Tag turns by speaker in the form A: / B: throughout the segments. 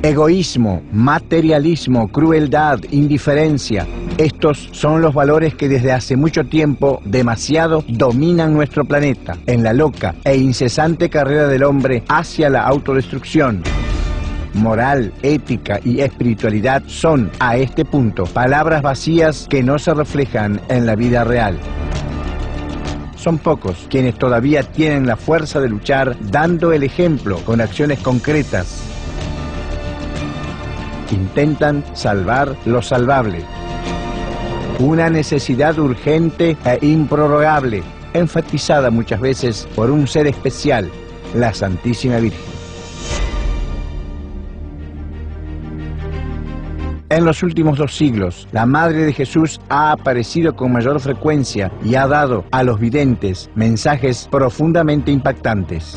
A: Egoísmo, materialismo, crueldad, indiferencia. Estos son los valores que desde hace mucho tiempo, demasiado, dominan nuestro planeta, en la loca e incesante carrera del hombre hacia la autodestrucción. Moral, ética y espiritualidad son, a este punto, palabras vacías que no se reflejan en la vida real. Son pocos quienes todavía tienen la fuerza de luchar dando el ejemplo con acciones concretas. Intentan salvar lo salvable. Una necesidad urgente e improrrogable, enfatizada muchas veces por un ser especial, la Santísima Virgen. En los últimos 2 siglos, la Madre de Jesús ha aparecido con mayor frecuencia y ha dado a los videntes mensajes profundamente impactantes.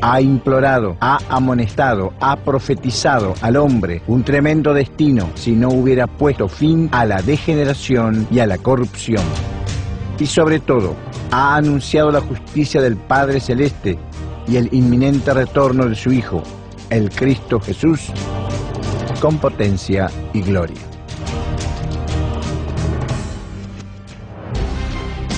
A: Ha implorado, ha amonestado, ha profetizado al hombre un tremendo destino si no hubiera puesto fin a la degeneración y a la corrupción. Y sobre todo, ha anunciado la justicia del Padre Celeste y el inminente retorno de su Hijo, el Cristo Jesús, con potencia y gloria.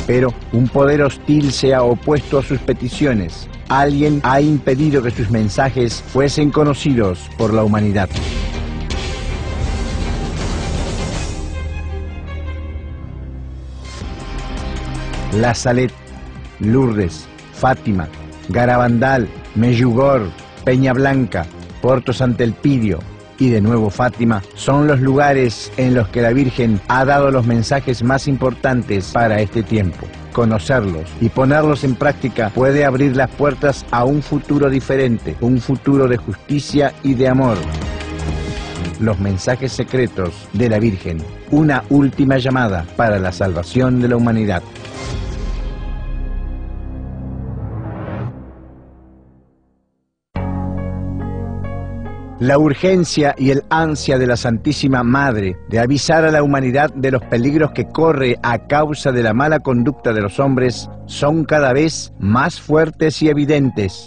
A: Pero un poder hostil se ha opuesto a sus peticiones. Alguien ha impedido que sus mensajes fuesen conocidos por la humanidad. La Salet, Lourdes, Fátima, Garabandal, Meyugor, Peña Blanca, Porto Sant'Elpidio y de nuevo Fátima son los lugares en los que la Virgen ha dado los mensajes más importantes para este tiempo. Conocerlos y ponerlos en práctica puede abrir las puertas a un futuro diferente, un futuro de justicia y de amor. Los mensajes secretos de la Virgen, una última llamada para la salvación de la humanidad. La urgencia y el ansia de la Santísima Madre de avisar a la humanidad de los peligros que corre a causa de la mala conducta de los hombres son cada vez más fuertes y evidentes.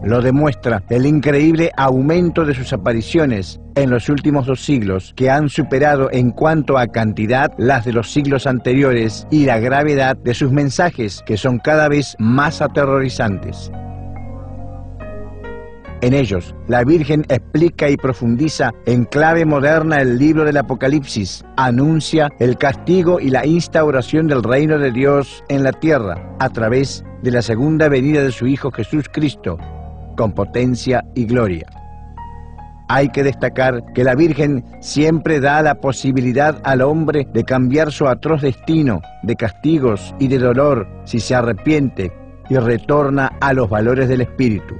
A: Lo demuestra el increíble aumento de sus apariciones en los últimos 2 siglos, que han superado en cuanto a cantidad las de los siglos anteriores, y la gravedad de sus mensajes, que son cada vez más aterrorizantes. En ellos, la Virgen explica y profundiza en clave moderna el libro del Apocalipsis, anuncia el castigo y la instauración del reino de Dios en la tierra a través de la segunda venida de su Hijo Jesús Cristo, con potencia y gloria. Hay que destacar que la Virgen siempre da la posibilidad al hombre de cambiar su atroz destino de castigos y de dolor si se arrepiente y retorna a los valores del Espíritu.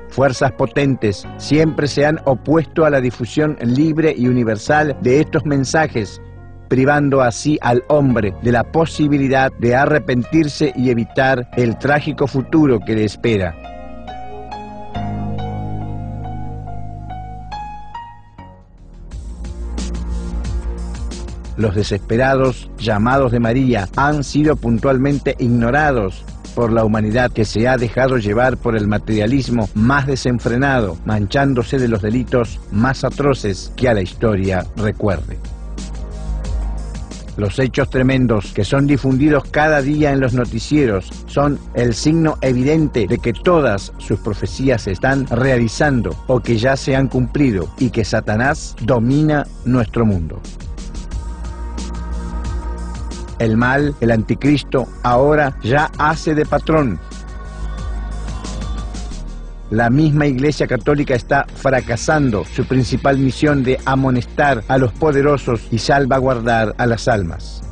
A: Fuerzas potentes siempre se han opuesto a la difusión libre y universal de estos mensajes, privando así al hombre de la posibilidad de arrepentirse y evitar el trágico futuro que le espera. Los desesperados llamados de María han sido puntualmente ignorados por la humanidad, que se ha dejado llevar por el materialismo más desenfrenado, manchándose de los delitos más atroces que a la historia recuerde. Los hechos tremendos que son difundidos cada día en los noticieros son el signo evidente de que todas sus profecías se están realizando o que ya se han cumplido, y que Satanás domina nuestro mundo. El mal, el anticristo, ahora ya hace de patrón. La misma Iglesia Católica está fracasando su principal misión de amonestar a los poderosos y salvaguardar a las almas.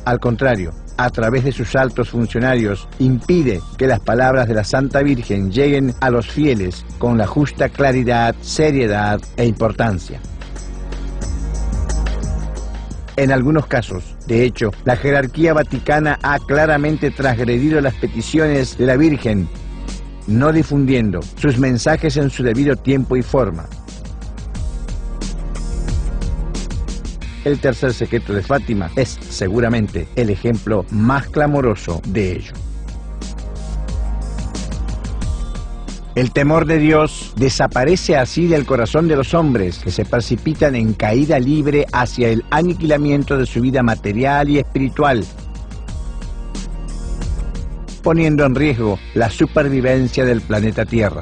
A: Al contrario, a través de sus altos funcionarios, impide que las palabras de la Santa Virgen lleguen a los fieles con la justa claridad, seriedad e importancia. En algunos casos, de hecho, la jerarquía vaticana ha claramente transgredido las peticiones de la Virgen, no difundiendo sus mensajes en su debido tiempo y forma. El tercer secreto de Fátima es seguramente el ejemplo más clamoroso de ello. El temor de Dios desaparece así del corazón de los hombres, que se precipitan en caída libre hacia el aniquilamiento de su vida material y espiritual, poniendo en riesgo la supervivencia del planeta Tierra.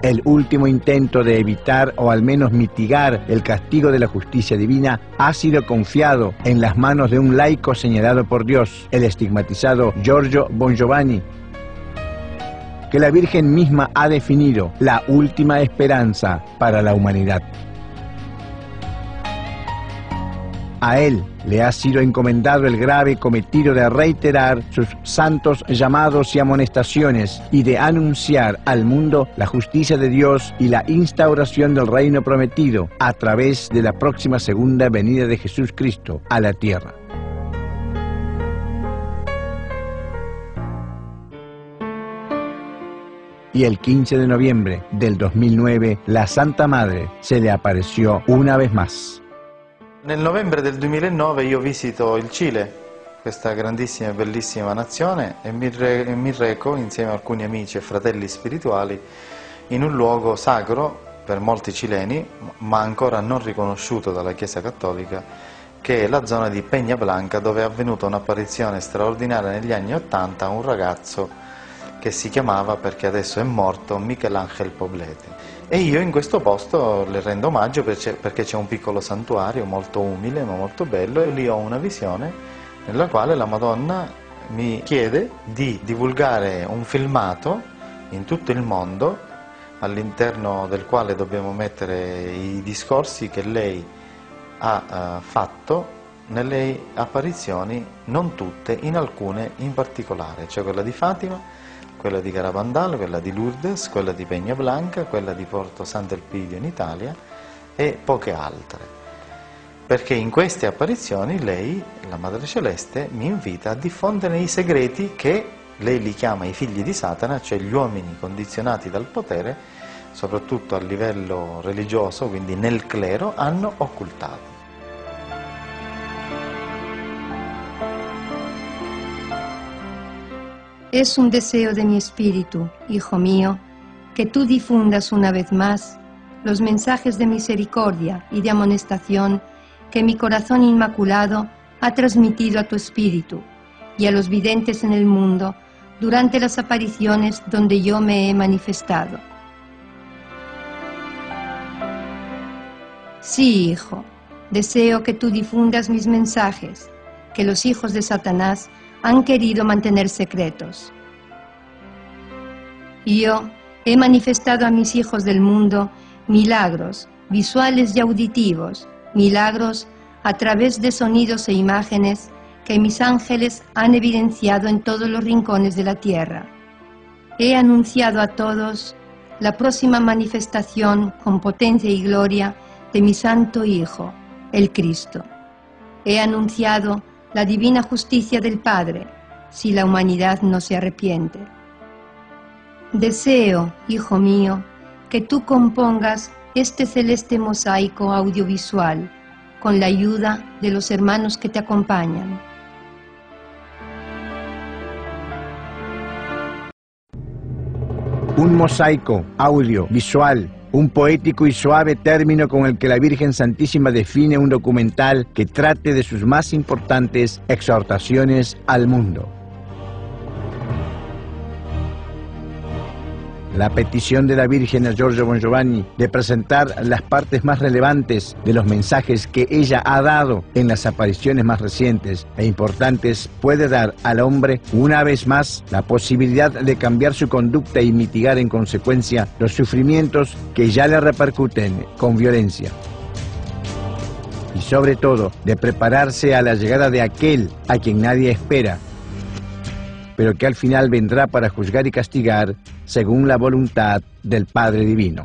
A: El último intento de evitar o al menos mitigar el castigo de la justicia divina ha sido confiado en las manos de un laico señalado por Dios, el estigmatizado Giorgio Bongiovanni, que la Virgen misma ha definido la última esperanza para la humanidad. A él le ha sido encomendado el grave cometido de reiterar sus santos llamados y amonestaciones y de anunciar al mundo la justicia de Dios y la instauración del reino prometido a través de la próxima segunda venida de Jesús Cristo a la tierra. Y el 15 de noviembre del 2009, la Santa Madre se le apareció una vez más.
B: Nel novembre del 2009 io visito il Cile, questa grandissima e bellissima nazione, e mi reco insieme a alcuni amici e fratelli spirituali in un luogo sacro per molti cileni, ma ancora non riconosciuto dalla Chiesa Cattolica, che è la zona di Peña Blanca, dove è avvenuta un'apparizione straordinaria negli anni '80 a un ragazzo che si chiamava, perché adesso è morto, Michelangelo Poblete. E io in questo posto le rendo omaggio perché c'è un piccolo santuario molto umile ma molto bello, e lì ho una visione nella quale la Madonna mi chiede di divulgare un filmato in tutto il mondo, all'interno del quale dobbiamo mettere i discorsi che lei ha fatto nelle apparizioni, non tutte, in alcune in particolare, cioè quella di Fatima, quella di Garabandal, quella di Lourdes, quella di Peña Blanca, quella di Porto Sant'Elpidio in Italia e poche altre. Perché in queste apparizioni lei, la Madre Celeste, mi invita a diffondere i segreti che lei li chiama i figli di Satana, cioè gli uomini condizionati dal potere, soprattutto a livello religioso, quindi nel clero, hanno occultato.
C: Es un deseo de mi espíritu, hijo mío, que tú difundas una vez más los mensajes de misericordia y de amonestación que mi corazón inmaculado ha transmitido a tu espíritu y a los videntes en el mundo durante las apariciones donde yo me he manifestado. Sí, hijo, deseo que tú difundas mis mensajes, que los hijos de Satanás han querido mantener secretos. Yo he manifestado a mis hijos del mundo milagros visuales y auditivos, milagros a través de sonidos e imágenes que mis ángeles han evidenciado en todos los rincones de la tierra. He anunciado a todos la próxima manifestación con potencia y gloria de mi Santo Hijo, el Cristo. He anunciado la divina justicia del Padre, si la humanidad no se arrepiente. Deseo, hijo mío, que tú compongas este celeste mosaico audiovisual con la ayuda de los hermanos que te acompañan.
A: Un mosaico audiovisual, un poético y suave término con el que la Virgen Santísima define un documental que trate de sus más importantes exhortaciones al mundo. La petición de la Virgen a Giorgio Bongiovanni de presentar las partes más relevantes de los mensajes que ella ha dado en las apariciones más recientes e importantes puede dar al hombre una vez más la posibilidad de cambiar su conducta y mitigar en consecuencia los sufrimientos que ya le repercuten con violencia. Y sobre todo, de prepararse a la llegada de aquel a quien nadie espera, pero que al final vendrá para juzgar y castigar según la voluntad del Padre Divino.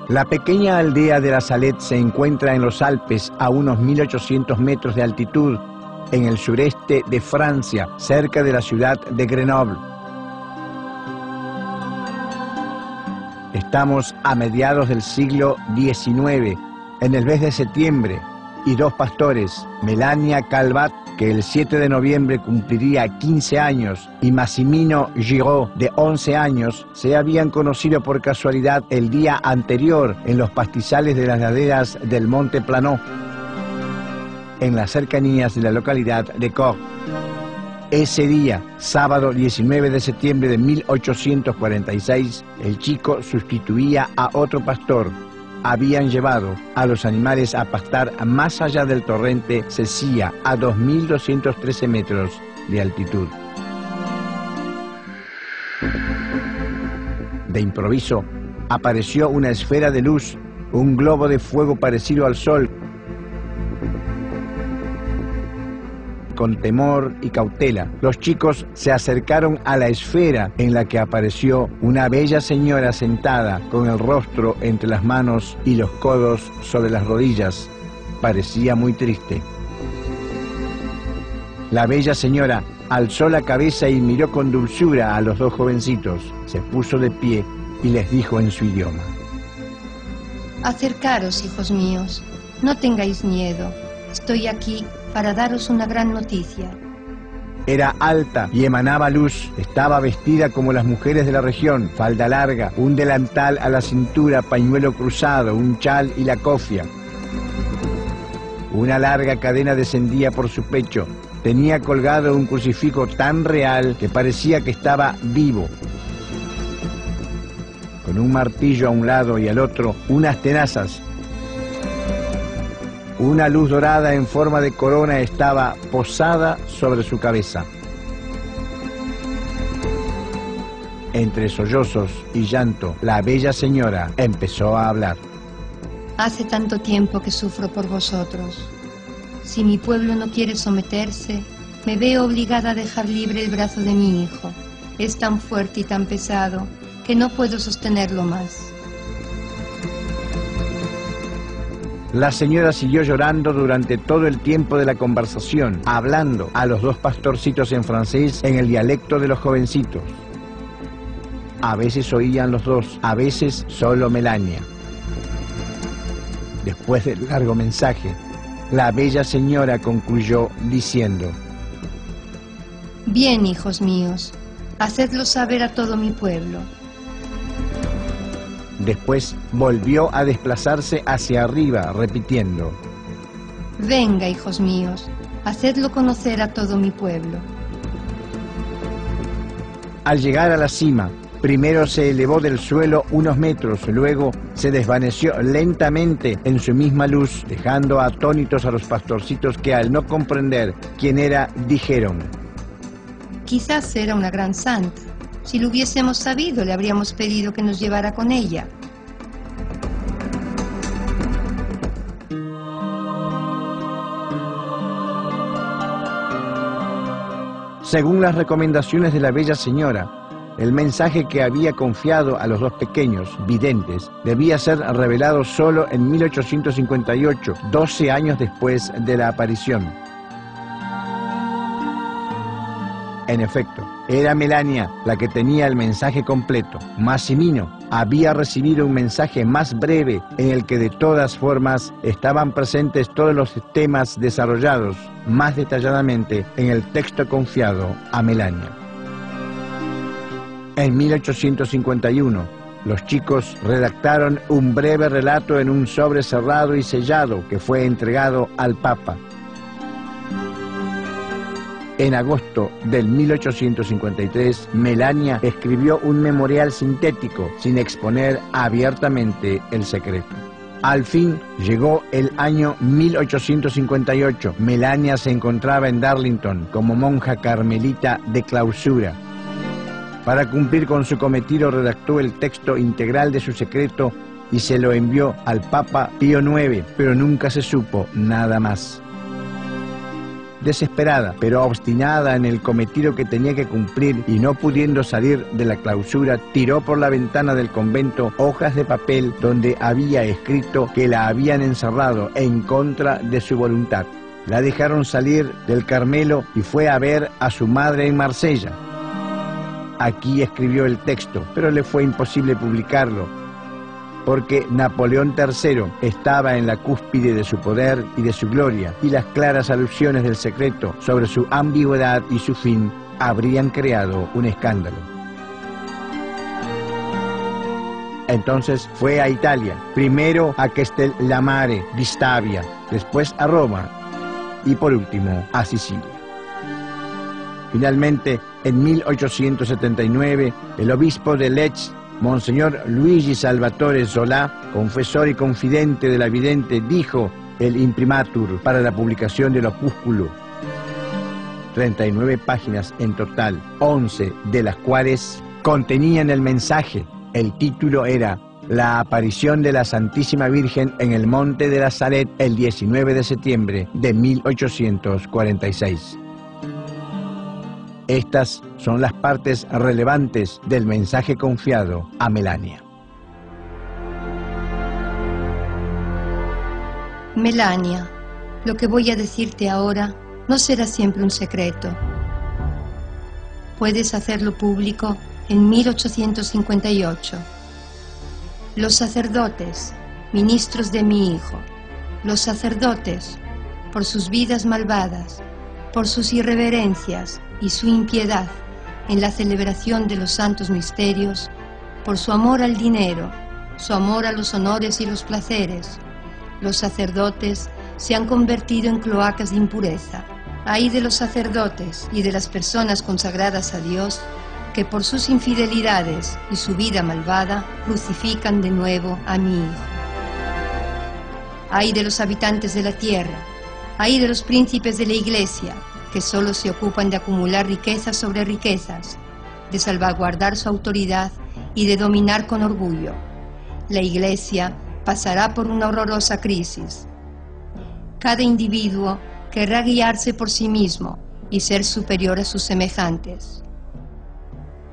A: La pequeña aldea de La Salette se encuentra en los Alpes a unos 1800 metros de altitud, en el sureste de Francia, cerca de la ciudad de Grenoble. Estamos a mediados del siglo XIX, en el mes de septiembre, y dos pastores, Melania Calvat, que el 7 de noviembre cumpliría 15 años, y Massimino Giraud, de 11 años, se habían conocido por casualidad el día anterior en los pastizales de las laderas del Monte Planot, en las cercanías de la localidad de Caux. Ese día, sábado 19 de septiembre de 1846, el chico sustituía a otro pastor. Habían llevado a los animales a pastar más allá del torrente Sesia, a 2.213 metros de altitud. De improviso, apareció una esfera de luz, un globo de fuego parecido al sol. Con temor y cautela, los chicos se acercaron a la esfera, en la que apareció una bella señora sentada con el rostro entre las manos y los codos sobre las rodillas. Parecía muy triste. La bella señora alzó la cabeza y miró con dulzura a los dos jovencitos. Se puso de pie y les dijo en su idioma:
C: Acercaros, hijos míos, no tengáis miedo. Estoy aquí para daros una gran noticia.
A: Era alta y emanaba luz. Estaba vestida como las mujeres de la región, falda larga, un delantal a la cintura, pañuelo cruzado, un chal y la cofia. Una larga cadena descendía por su pecho. Tenía colgado un crucifijo tan real que parecía que estaba vivo. Con un martillo a un lado y al otro, unas tenazas. Una luz dorada en forma de corona estaba posada sobre su cabeza. Entre sollozos y llanto, la bella señora empezó a hablar.
C: Hace tanto tiempo que sufro por vosotros. Si mi pueblo no quiere someterse, me veo obligada a dejar libre el brazo de mi hijo. Es tan fuerte y tan pesado que no puedo sostenerlo más.
A: La señora siguió llorando durante todo el tiempo de la conversación, hablando a los dos pastorcitos en francés en el dialecto de los jovencitos. A veces oían los dos, a veces solo Melania. Después del largo mensaje, la bella señora concluyó diciendo:
C: Bien, hijos míos, hacedlo saber a todo mi pueblo.
A: Después volvió a desplazarse hacia arriba, repitiendo:
C: Venga, hijos míos, hacedlo conocer a todo mi pueblo.
A: Al llegar a la cima, primero se elevó del suelo unos metros, luego se desvaneció lentamente en su misma luz, dejando atónitos a los pastorcitos que, al no comprender quién era, dijeron:
C: Quizás era una gran santa. Si lo hubiésemos sabido, le habríamos pedido que nos llevara con ella.
A: Según las recomendaciones de la bella señora, el mensaje que había confiado a los dos pequeños videntes debía ser revelado solo en 1858, 12 años después de la aparición. En efecto, era Melania la que tenía el mensaje completo. Massimino había recibido un mensaje más breve en el que de todas formas estaban presentes todos los temas desarrollados más detalladamente en el texto confiado a Melania. En 1851, los chicos redactaron un breve relato en un sobre cerrado y sellado que fue entregado al Papa. En agosto del 1853, Melania escribió un memorial sintético sin exponer abiertamente el secreto. Al fin llegó el año 1858. Melania se encontraba en Darlington como monja carmelita de clausura. Para cumplir con su cometido, redactó el texto integral de su secreto y se lo envió al Papa Pío IX, pero nunca se supo nada más. Desesperada, pero obstinada en el cometido que tenía que cumplir y no pudiendo salir de la clausura, tiró por la ventana del convento hojas de papel donde había escrito que la habían encerrado en contra de su voluntad. La dejaron salir del Carmelo y fue a ver a su madre en Marsella. Aquí escribió el texto, pero le fue imposible publicarlo, porque Napoleón III estaba en la cúspide de su poder y de su gloria, y las claras alusiones del secreto sobre su ambigüedad y su fin habrían creado un escándalo. Entonces fue a Italia, primero a Castellammare di Stabia, después a Roma y por último a Sicilia. Finalmente, en 1879, el obispo de Lecce, Monseñor Luigi Salvatore Solà, confesor y confidente de la vidente, dijo el imprimatur para la publicación del opúsculo. 39 páginas en total, 11 de las cuales contenían el mensaje. El título era La aparición de la Santísima Virgen en el Monte de la Salette el 19 de septiembre de 1846. Estas son las partes relevantes del mensaje confiado a Melania.
C: Melania, lo que voy a decirte ahora no será siempre un secreto. Puedes hacerlo público en 1858. Los sacerdotes, ministros de mi hijo, los sacerdotes, por sus vidas malvadas, por sus irreverencias y su impiedad en la celebración de los santos misterios, por su amor al dinero, su amor a los honores y los placeres, los sacerdotes se han convertido en cloacas de impureza. Ay de los sacerdotes y de las personas consagradas a Dios que por sus infidelidades y su vida malvada crucifican de nuevo a mi hijo. Ay de los habitantes de la tierra, ay de los príncipes de la Iglesia, que solo se ocupan de acumular riquezas sobre riquezas, de salvaguardar su autoridad y de dominar con orgullo. La Iglesia pasará por una horrorosa crisis. Cada individuo querrá guiarse por sí mismo y ser superior a sus semejantes.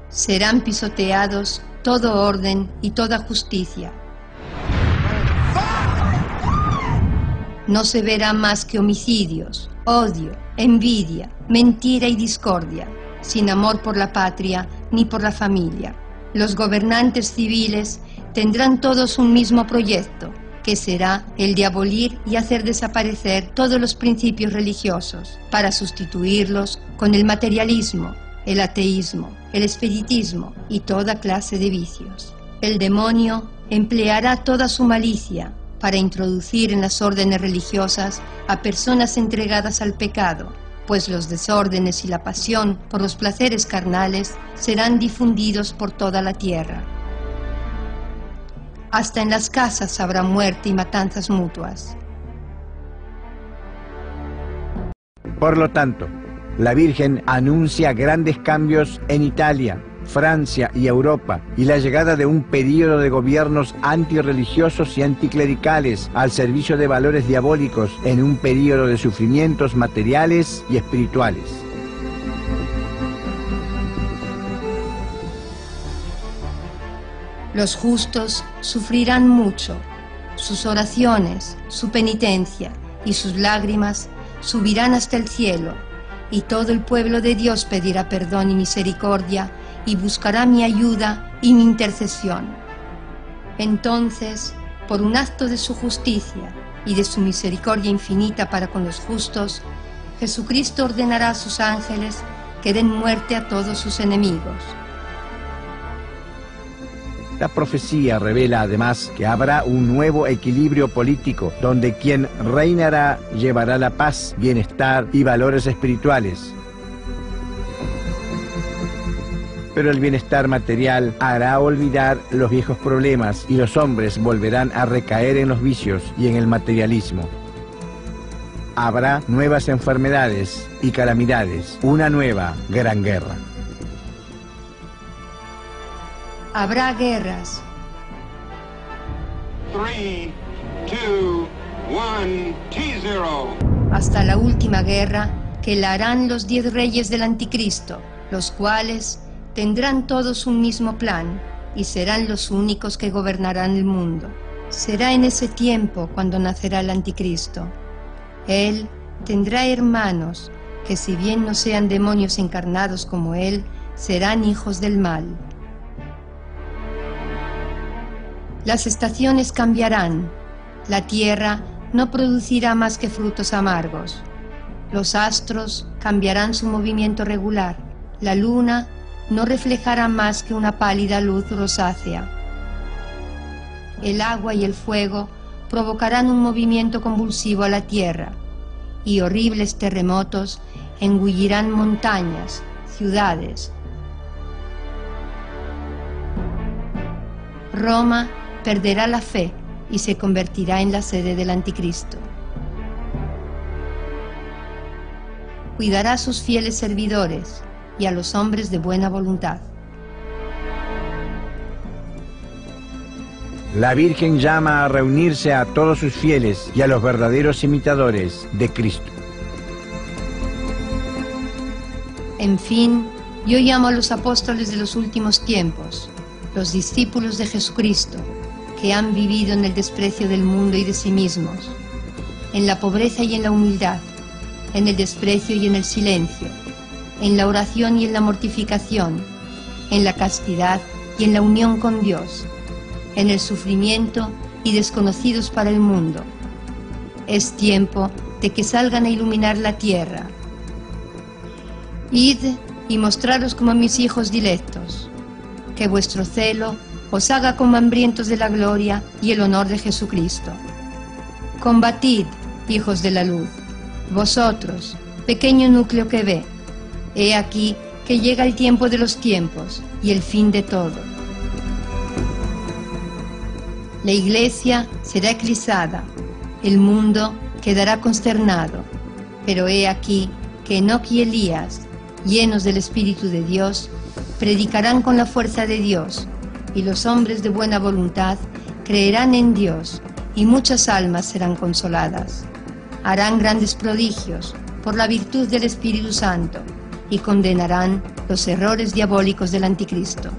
C: Serán pisoteados todo orden y toda justicia. No se verá más que homicidios, odio, envidia, mentira y discordia, sin amor por la patria ni por la familia. Los gobernantes civiles tendrán todos un mismo proyecto, que será el de abolir y hacer desaparecer todos los principios religiosos, para sustituirlos con el materialismo, el ateísmo, el espiritismo y toda clase de vicios. El demonio empleará toda su malicia para introducir en las órdenes religiosas a personas entregadas al pecado, pues los desórdenes y la pasión por los placeres carnales serán difundidos por toda la tierra. Hasta en las casas habrá muerte y matanzas mutuas.
A: Por lo tanto, la Virgen anuncia grandes cambios en Italia, Francia y Europa, y la llegada de un período de gobiernos antirreligiosos y anticlericales al servicio de valores diabólicos en un período de sufrimientos materiales y espirituales.
C: Los justos sufrirán mucho. Sus oraciones, su penitencia y sus lágrimas subirán hasta el cielo, y todo el pueblo de Dios pedirá perdón y misericordia y buscará mi ayuda y mi intercesión. Entonces, por un acto de su justicia y de su misericordia infinita para con los justos, Jesucristo ordenará a sus ángeles que den muerte a todos sus enemigos.
A: La profecía revela además que habrá un nuevo equilibrio político donde quien reinará llevará la paz, bienestar y valores espirituales. Pero el bienestar material hará olvidar los viejos problemas y los hombres volverán a recaer en los vicios y en el materialismo. Habrá nuevas enfermedades y calamidades, una nueva gran guerra.
C: Habrá guerras.
D: 3, 2, 1, T0.
C: Hasta la última guerra, que la harán los 10 reyes del Anticristo, los cuales tendrán todos un mismo plan y serán los únicos que gobernarán el mundo. Será en ese tiempo cuando nacerá el Anticristo. Él tendrá hermanos que, si bien no sean demonios encarnados como él, serán hijos del mal. Las estaciones cambiarán. La tierra no producirá más que frutos amargos. Los astros cambiarán su movimiento regular. La luna no reflejará más que una pálida luz rosácea. El agua y el fuego provocarán un movimiento convulsivo a la tierra, y horribles terremotos engullirán montañas, ciudades. Roma perderá la fe y se convertirá en la sede del Anticristo. Cuidará a sus fieles servidores y a los hombres de buena voluntad.
A: La Virgen llama a reunirse a todos sus fieles y a los verdaderos imitadores de Cristo.
C: En fin, yo llamo a los apóstoles de los últimos tiempos, los discípulos de Jesucristo, que han vivido en el desprecio del mundo y de sí mismos, en la pobreza y en la humildad, en el desprecio y en el silencio, en la oración y en la mortificación, en la castidad y en la unión con Dios, en el sufrimiento y desconocidos para el mundo. Es tiempo de que salgan a iluminar la tierra. Id y mostraros como mis hijos dilectos, que vuestro celo os haga como hambrientos de la gloria y el honor de Jesucristo. Combatid, hijos de la luz, vosotros, pequeño núcleo que ve. He aquí que llega el tiempo de los tiempos y el fin de todo. La iglesia será eclipsada, el mundo quedará consternado, pero he aquí que Enoc y Elías, llenos del Espíritu de Dios, predicarán con la fuerza de Dios, y los hombres de buena voluntad creerán en Dios, y muchas almas serán consoladas. Harán grandes prodigios por la virtud del Espíritu Santo, y condenarán los errores diabólicos del Anticristo.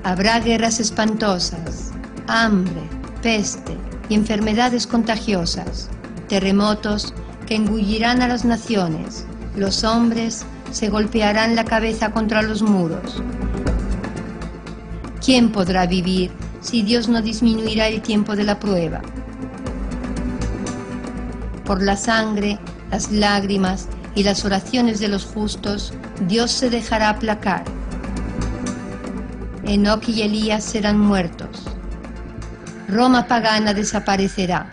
C: Habrá guerras espantosas, hambre, peste y enfermedades contagiosas, terremotos que engullirán a las naciones. Los hombres se golpearán la cabeza contra los muros. ¿Quién podrá vivir si Dios no disminuirá el tiempo de la prueba? Por la sangre, las lágrimas y las oraciones de los justos, Dios se dejará aplacar. Enoc y Elías serán muertos. Roma pagana desaparecerá.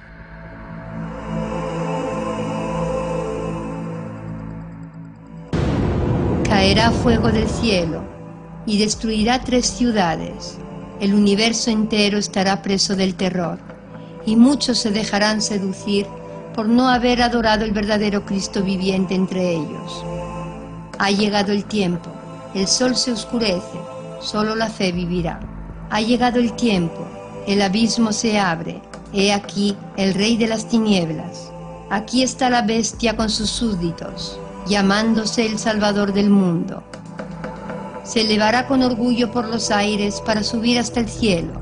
C: Caerá fuego del cielo y destruirá 3 ciudades. El universo entero estará preso del terror, y muchos se dejarán seducir por no haber adorado el verdadero Cristo viviente entre ellos. Ha llegado el tiempo, el sol se oscurece, solo la fe vivirá. Ha llegado el tiempo, el abismo se abre, he aquí el rey de las tinieblas. Aquí está la bestia con sus súbditos, llamándose el Salvador del mundo. Se elevará con orgullo por los aires para subir hasta el cielo.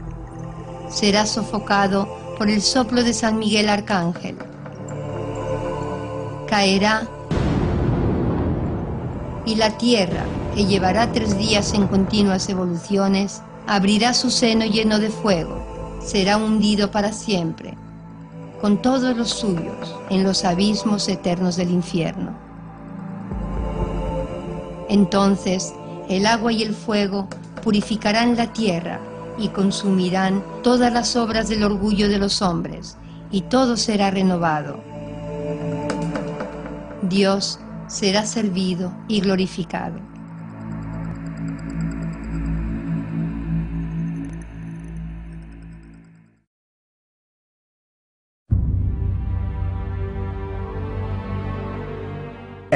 C: Será sofocado por el soplo de San Miguel Arcángel. Caerá, y la tierra, que llevará 3 días en continuas evoluciones, abrirá su seno lleno de fuego, será hundido para siempre, con todos los suyos, en los abismos eternos del infierno. Entonces, el agua y el fuego purificarán la tierra y consumirán todas las obras del orgullo de los hombres, y todo será renovado. Dios será servido y glorificado.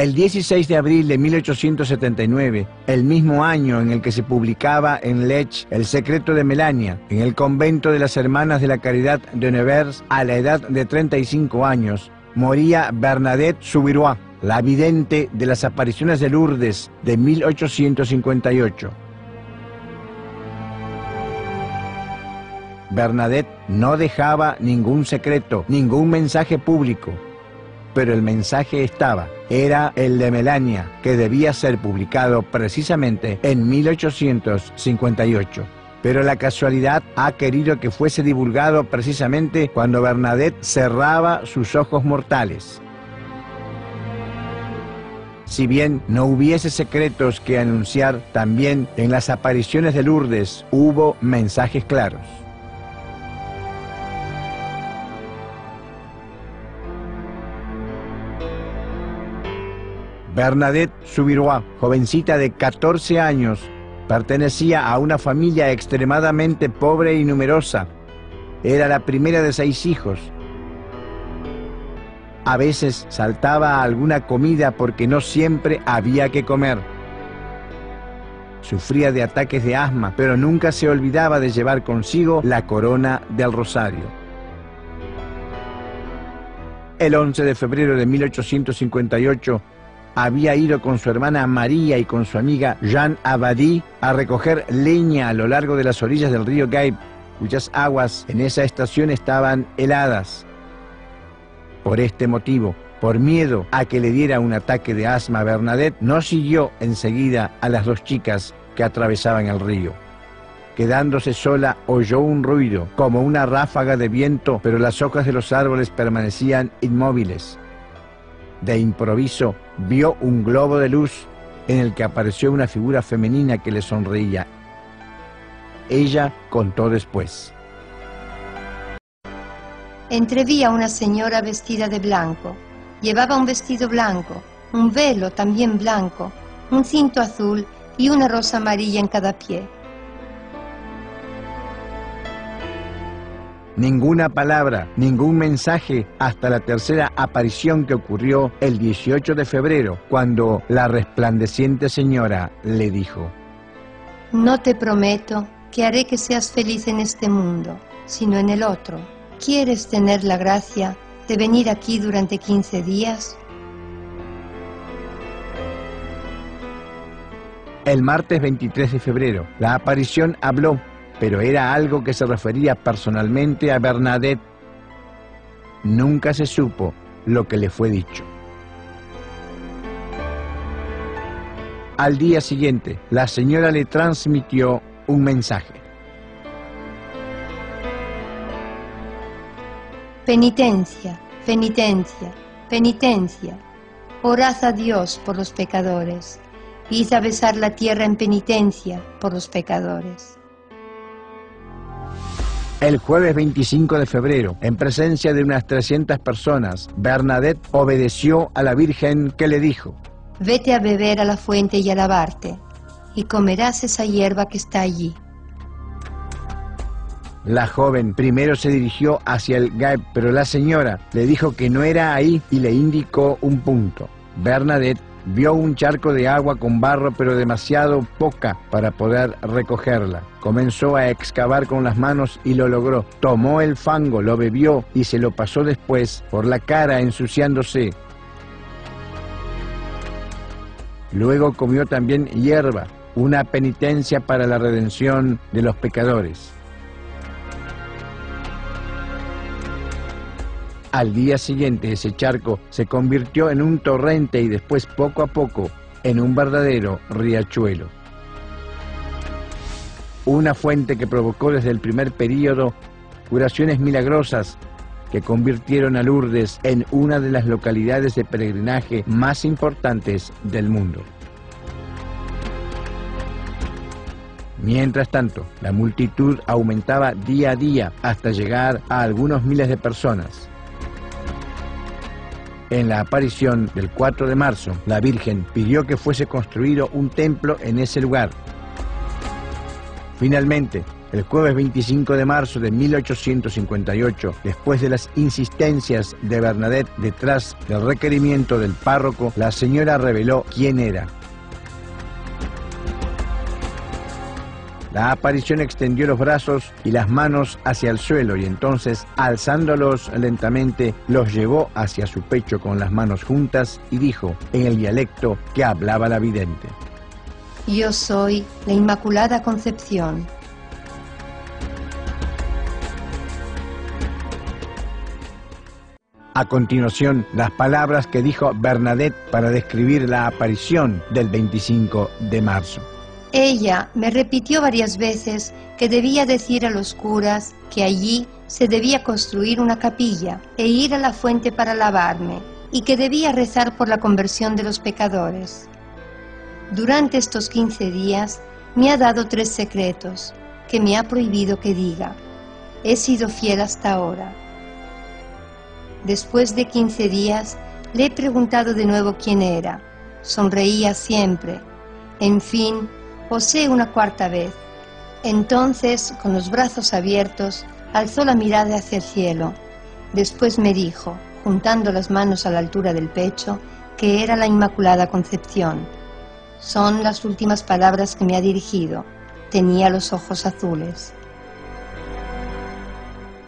A: El 16 de abril de 1879, el mismo año en el que se publicaba en Lech El secreto de Melania, en el convento de las Hermanas de la Caridad de Nevers, a la edad de 35 años, moría Bernadette Soubirous, la vidente de las apariciones de Lourdes de 1858. Bernadette no dejaba ningún secreto, ningún mensaje público. Pero el mensaje estaba, era el de Melania, que debía ser publicado precisamente en 1858. Pero la casualidad ha querido que fuese divulgado precisamente cuando Bernadette cerraba sus ojos mortales. Si bien no hubiese secretos que anunciar, también en las apariciones de Lourdes hubo mensajes claros. Bernadette Soubirous, jovencita de 14 años, pertenecía a una familia extremadamente pobre y numerosa. Era la primera de 6 hijos. A veces saltaba alguna comida porque no siempre había que comer. Sufría de ataques de asma, pero nunca se olvidaba de llevar consigo la corona del rosario. El 11 de febrero de 1858, había ido con su hermana María y con su amiga Jeanne Abadie a recoger leña a lo largo de las orillas del río Gave, cuyas aguas en esa estación estaban heladas. Por este motivo, por miedo a que le diera un ataque de asma, Bernadette no siguió enseguida a las 2 chicas que atravesaban el río. Quedándose sola, oyó un ruido, como una ráfaga de viento, pero las hojas de los árboles permanecían inmóviles. De improviso, vio un globo de luz en el que apareció una figura femenina que le sonreía. Ella contó después.
C: Entreví a una señora vestida de blanco. Llevaba un vestido blanco, un velo también blanco, un cinto azul y una rosa amarilla en cada pie.
A: Ninguna palabra, ningún mensaje hasta la tercera aparición que ocurrió el 18 de febrero, cuando la resplandeciente señora le dijo:
C: No te prometo que haré que seas feliz en este mundo, sino en el otro. ¿Quieres tener la gracia de venir aquí durante 15 días?
A: El martes 23 de febrero, la aparición habló, pero era algo que se refería personalmente a Bernadette. Nunca se supo lo que le fue dicho. Al día siguiente, la señora le transmitió un mensaje.
C: Penitencia, penitencia, penitencia. Orad a Dios por los pecadores. Id a besar la tierra en penitencia por los pecadores.
A: El jueves 25 de febrero, en presencia de unas 300 personas, Bernadette obedeció a la Virgen, que le dijo:
C: Vete a beber a la fuente y a lavarte, y comerás esa hierba que está allí.
A: La joven primero se dirigió hacia el Gave, pero la señora le dijo que no era ahí y le indicó un punto. Bernadette vio un charco de agua con barro, pero demasiado poca para poder recogerla. Comenzó a excavar con las manos y lo logró. Tomó el fango, lo bebió y se lo pasó después por la cara, ensuciándose. Luego comió también hierba, una penitencia para la redención de los pecadores. Al día siguiente, ese charco se convirtió en un torrente y después, poco a poco, en un verdadero riachuelo. Una fuente que provocó desde el primer período curaciones milagrosas que convirtieron a Lourdes en una de las localidades de peregrinaje más importantes del mundo. Mientras tanto, la multitud aumentaba día a día hasta llegar a algunos miles de personas. En la aparición del 4 de marzo, la Virgen pidió que fuese construido un templo en ese lugar. Finalmente, El jueves 25 de marzo de 1858, después de las insistencias de Bernadette detrás del requerimiento del párroco, la señora reveló quién era. La aparición extendió los brazos y las manos hacia el suelo y entonces, alzándolos lentamente, los llevó hacia su pecho con las manos juntas y dijo, en el dialecto que hablaba la vidente:
C: Yo soy la Inmaculada Concepción.
A: A continuación, las palabras que dijo Bernadette para describir la aparición del 25 de marzo.
C: Ella me repitió varias veces que debía decir a los curas que allí se debía construir una capilla e ir a la fuente para lavarme, y que debía rezar por la conversión de los pecadores. Durante estos 15 días me ha dado 3 secretos que me ha prohibido que diga. He sido fiel hasta ahora. Después de 15 días le he preguntado de nuevo quién era. Sonreía siempre. En fin, osé una 4ª vez. Entonces, con los brazos abiertos, alzó la mirada hacia el cielo. Después me dijo, juntando las manos a la altura del pecho, que era la Inmaculada Concepción. Son las últimas palabras que me ha dirigido. Tenía los ojos azules.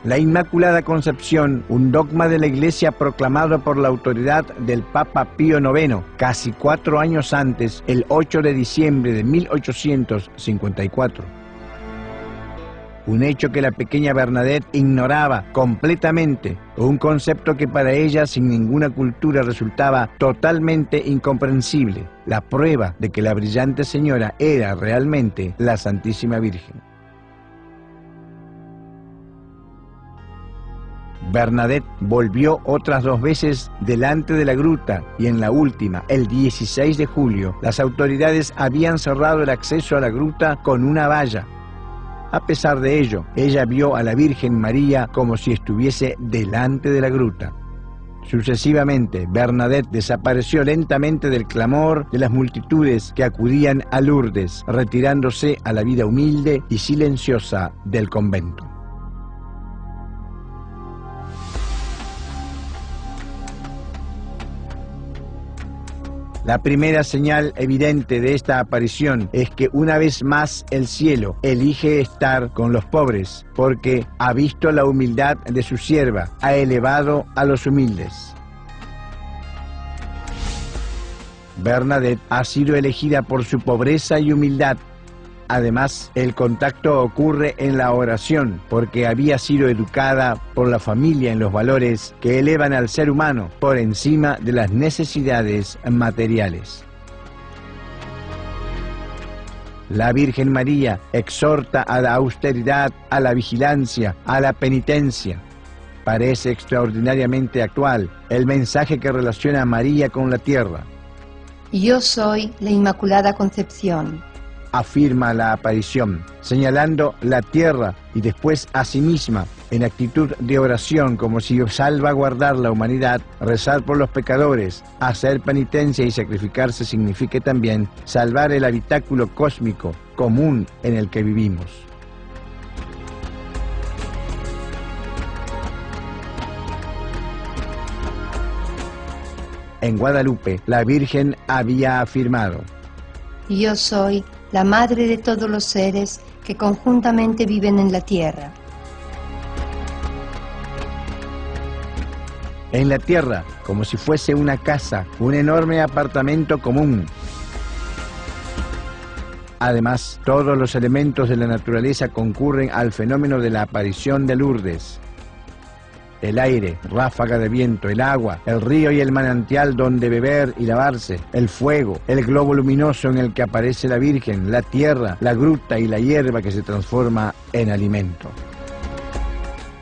A: La Inmaculada Concepción, un dogma de la Iglesia proclamado por la autoridad del Papa Pío IX, casi 4 años antes, el 8 de diciembre de 1854. Un hecho que la pequeña Bernadette ignoraba completamente, un concepto que para ella, sin ninguna cultura, resultaba totalmente incomprensible, la prueba de que la brillante señora era realmente la Santísima Virgen. Bernadette volvió otras 2 veces delante de la gruta y en la última, el 16 de julio, las autoridades habían cerrado el acceso a la gruta con una valla. A pesar de ello, ella vio a la Virgen María como si estuviese delante de la gruta. Sucesivamente, Bernadette desapareció lentamente del clamor de las multitudes que acudían a Lourdes, retirándose a la vida humilde y silenciosa del convento. La primera señal evidente de esta aparición es que una vez más el cielo elige estar con los pobres, porque ha visto la humildad de su sierva, ha elevado a los humildes. Bernadette ha sido elegida por su pobreza y humildad. Además, el contacto ocurre en la oración, porque había sido educada por la familia en los valores que elevan al ser humano por encima de las necesidades materiales. La Virgen María exhorta a la austeridad, a la vigilancia, a la penitencia. Parece extraordinariamente actual el mensaje que relaciona a María con la tierra.
C: Yo soy la Inmaculada Concepción,
A: afirma la aparición, señalando la tierra y después a sí misma, en actitud de oración, como si salvaguardar la humanidad, rezar por los pecadores, hacer penitencia y sacrificarse signifique también salvar el habitáculo cósmico común en el que vivimos. En Guadalupe, la Virgen había afirmado:
C: yo soy la madre de todos los seres que conjuntamente viven en la tierra.
A: En la tierra, como si fuese una casa, un enorme apartamento común. Además, todos los elementos de la naturaleza concurren al fenómeno de la aparición de Lourdes. El aire, ráfaga de viento, el agua, el río y el manantial donde beber y lavarse, el fuego, el globo luminoso en el que aparece la Virgen, la tierra, la gruta y la hierba que se transforma en alimento.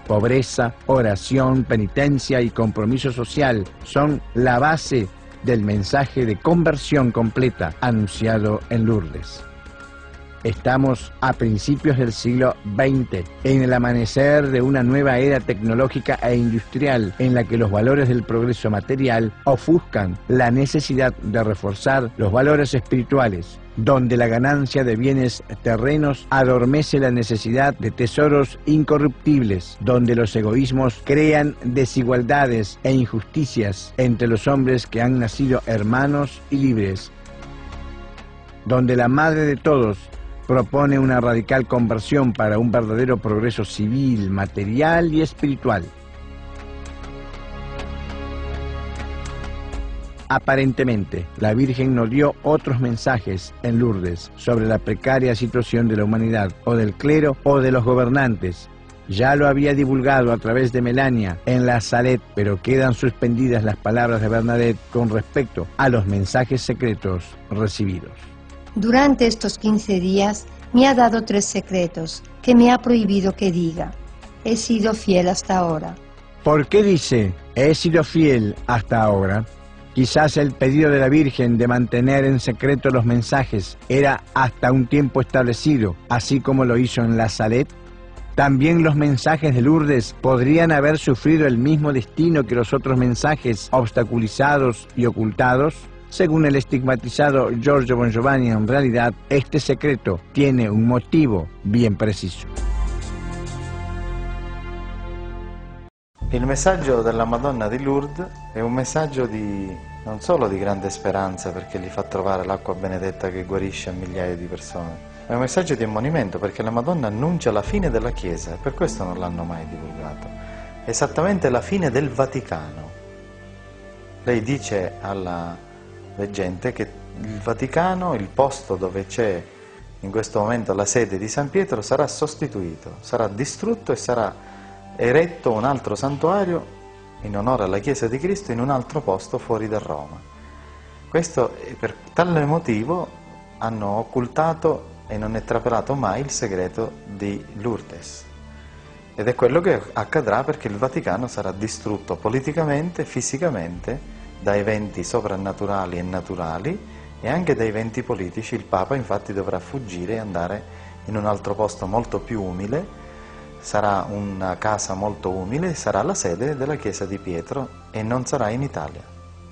A: Pobreza, oración, penitencia y compromiso social son la base del mensaje de conversión completa anunciado en Lourdes. Estamos a principios del siglo XX, en el amanecer de una nueva era tecnológica e industrial, en la que los valores del progreso material ofuscan la necesidad de reforzar los valores espirituales, donde la ganancia de bienes terrenos adormece la necesidad de tesoros incorruptibles, donde los egoísmos crean desigualdades e injusticias entre los hombres que han nacido hermanos y libres, donde la Madre de todos propone una radical conversión para un verdadero progreso civil, material y espiritual. Aparentemente, la Virgen nos dio otros mensajes en Lourdes sobre la precaria situación de la humanidad, o del clero, o de los gobernantes. Ya lo había divulgado a través de Melania en la Salet, pero quedan suspendidas las palabras de Bernadette con respecto a los mensajes secretos recibidos.
C: Durante estos 15 días me ha dado 3 secretos que me ha prohibido que diga. He sido fiel hasta ahora.
A: ¿Por qué dice, he sido fiel hasta ahora? Quizás el pedido de la Virgen de mantener en secreto los mensajes era hasta un tiempo establecido, así como lo hizo en la Salet. También los mensajes de Lourdes podrían haber sufrido el mismo destino que los otros mensajes obstaculizados y ocultados. Según el estigmatizado Giorgio Bongiovanni, en realidad, este secreto tiene un motivo bien preciso.
B: Il messaggio della Madonna di Lourdes è un messaggio non solo di grande speranza, perché gli fa trovare l'acqua benedetta che guarisce a migliaia di persone, è un messaggio di ammonimento, perché la Madonna annuncia la fine della Chiesa, e per questo non l'hanno mai divulgato. Esattamente la fine del Vaticano. Lei dice alla gente che il Vaticano, il posto dove c'è in questo momento la sede di San Pietro, sarà sostituito, sarà distrutto e sarà eretto un altro santuario in onore alla Chiesa di Cristo in un altro posto fuori da Roma. Questo, per tale motivo hanno occultato e non è trapelato mai il segreto di Lourdes. Ed è quello che accadrà, perché il Vaticano sarà distrutto politicamente, fisicamente, da eventi soprannaturali e naturali e anche da eventi politici. Il Papa infatti dovrà fuggire e andare in un altro posto molto più umile, sarà una casa molto umile, sarà la sede della Chiesa di Pietro e non sarà in Italia.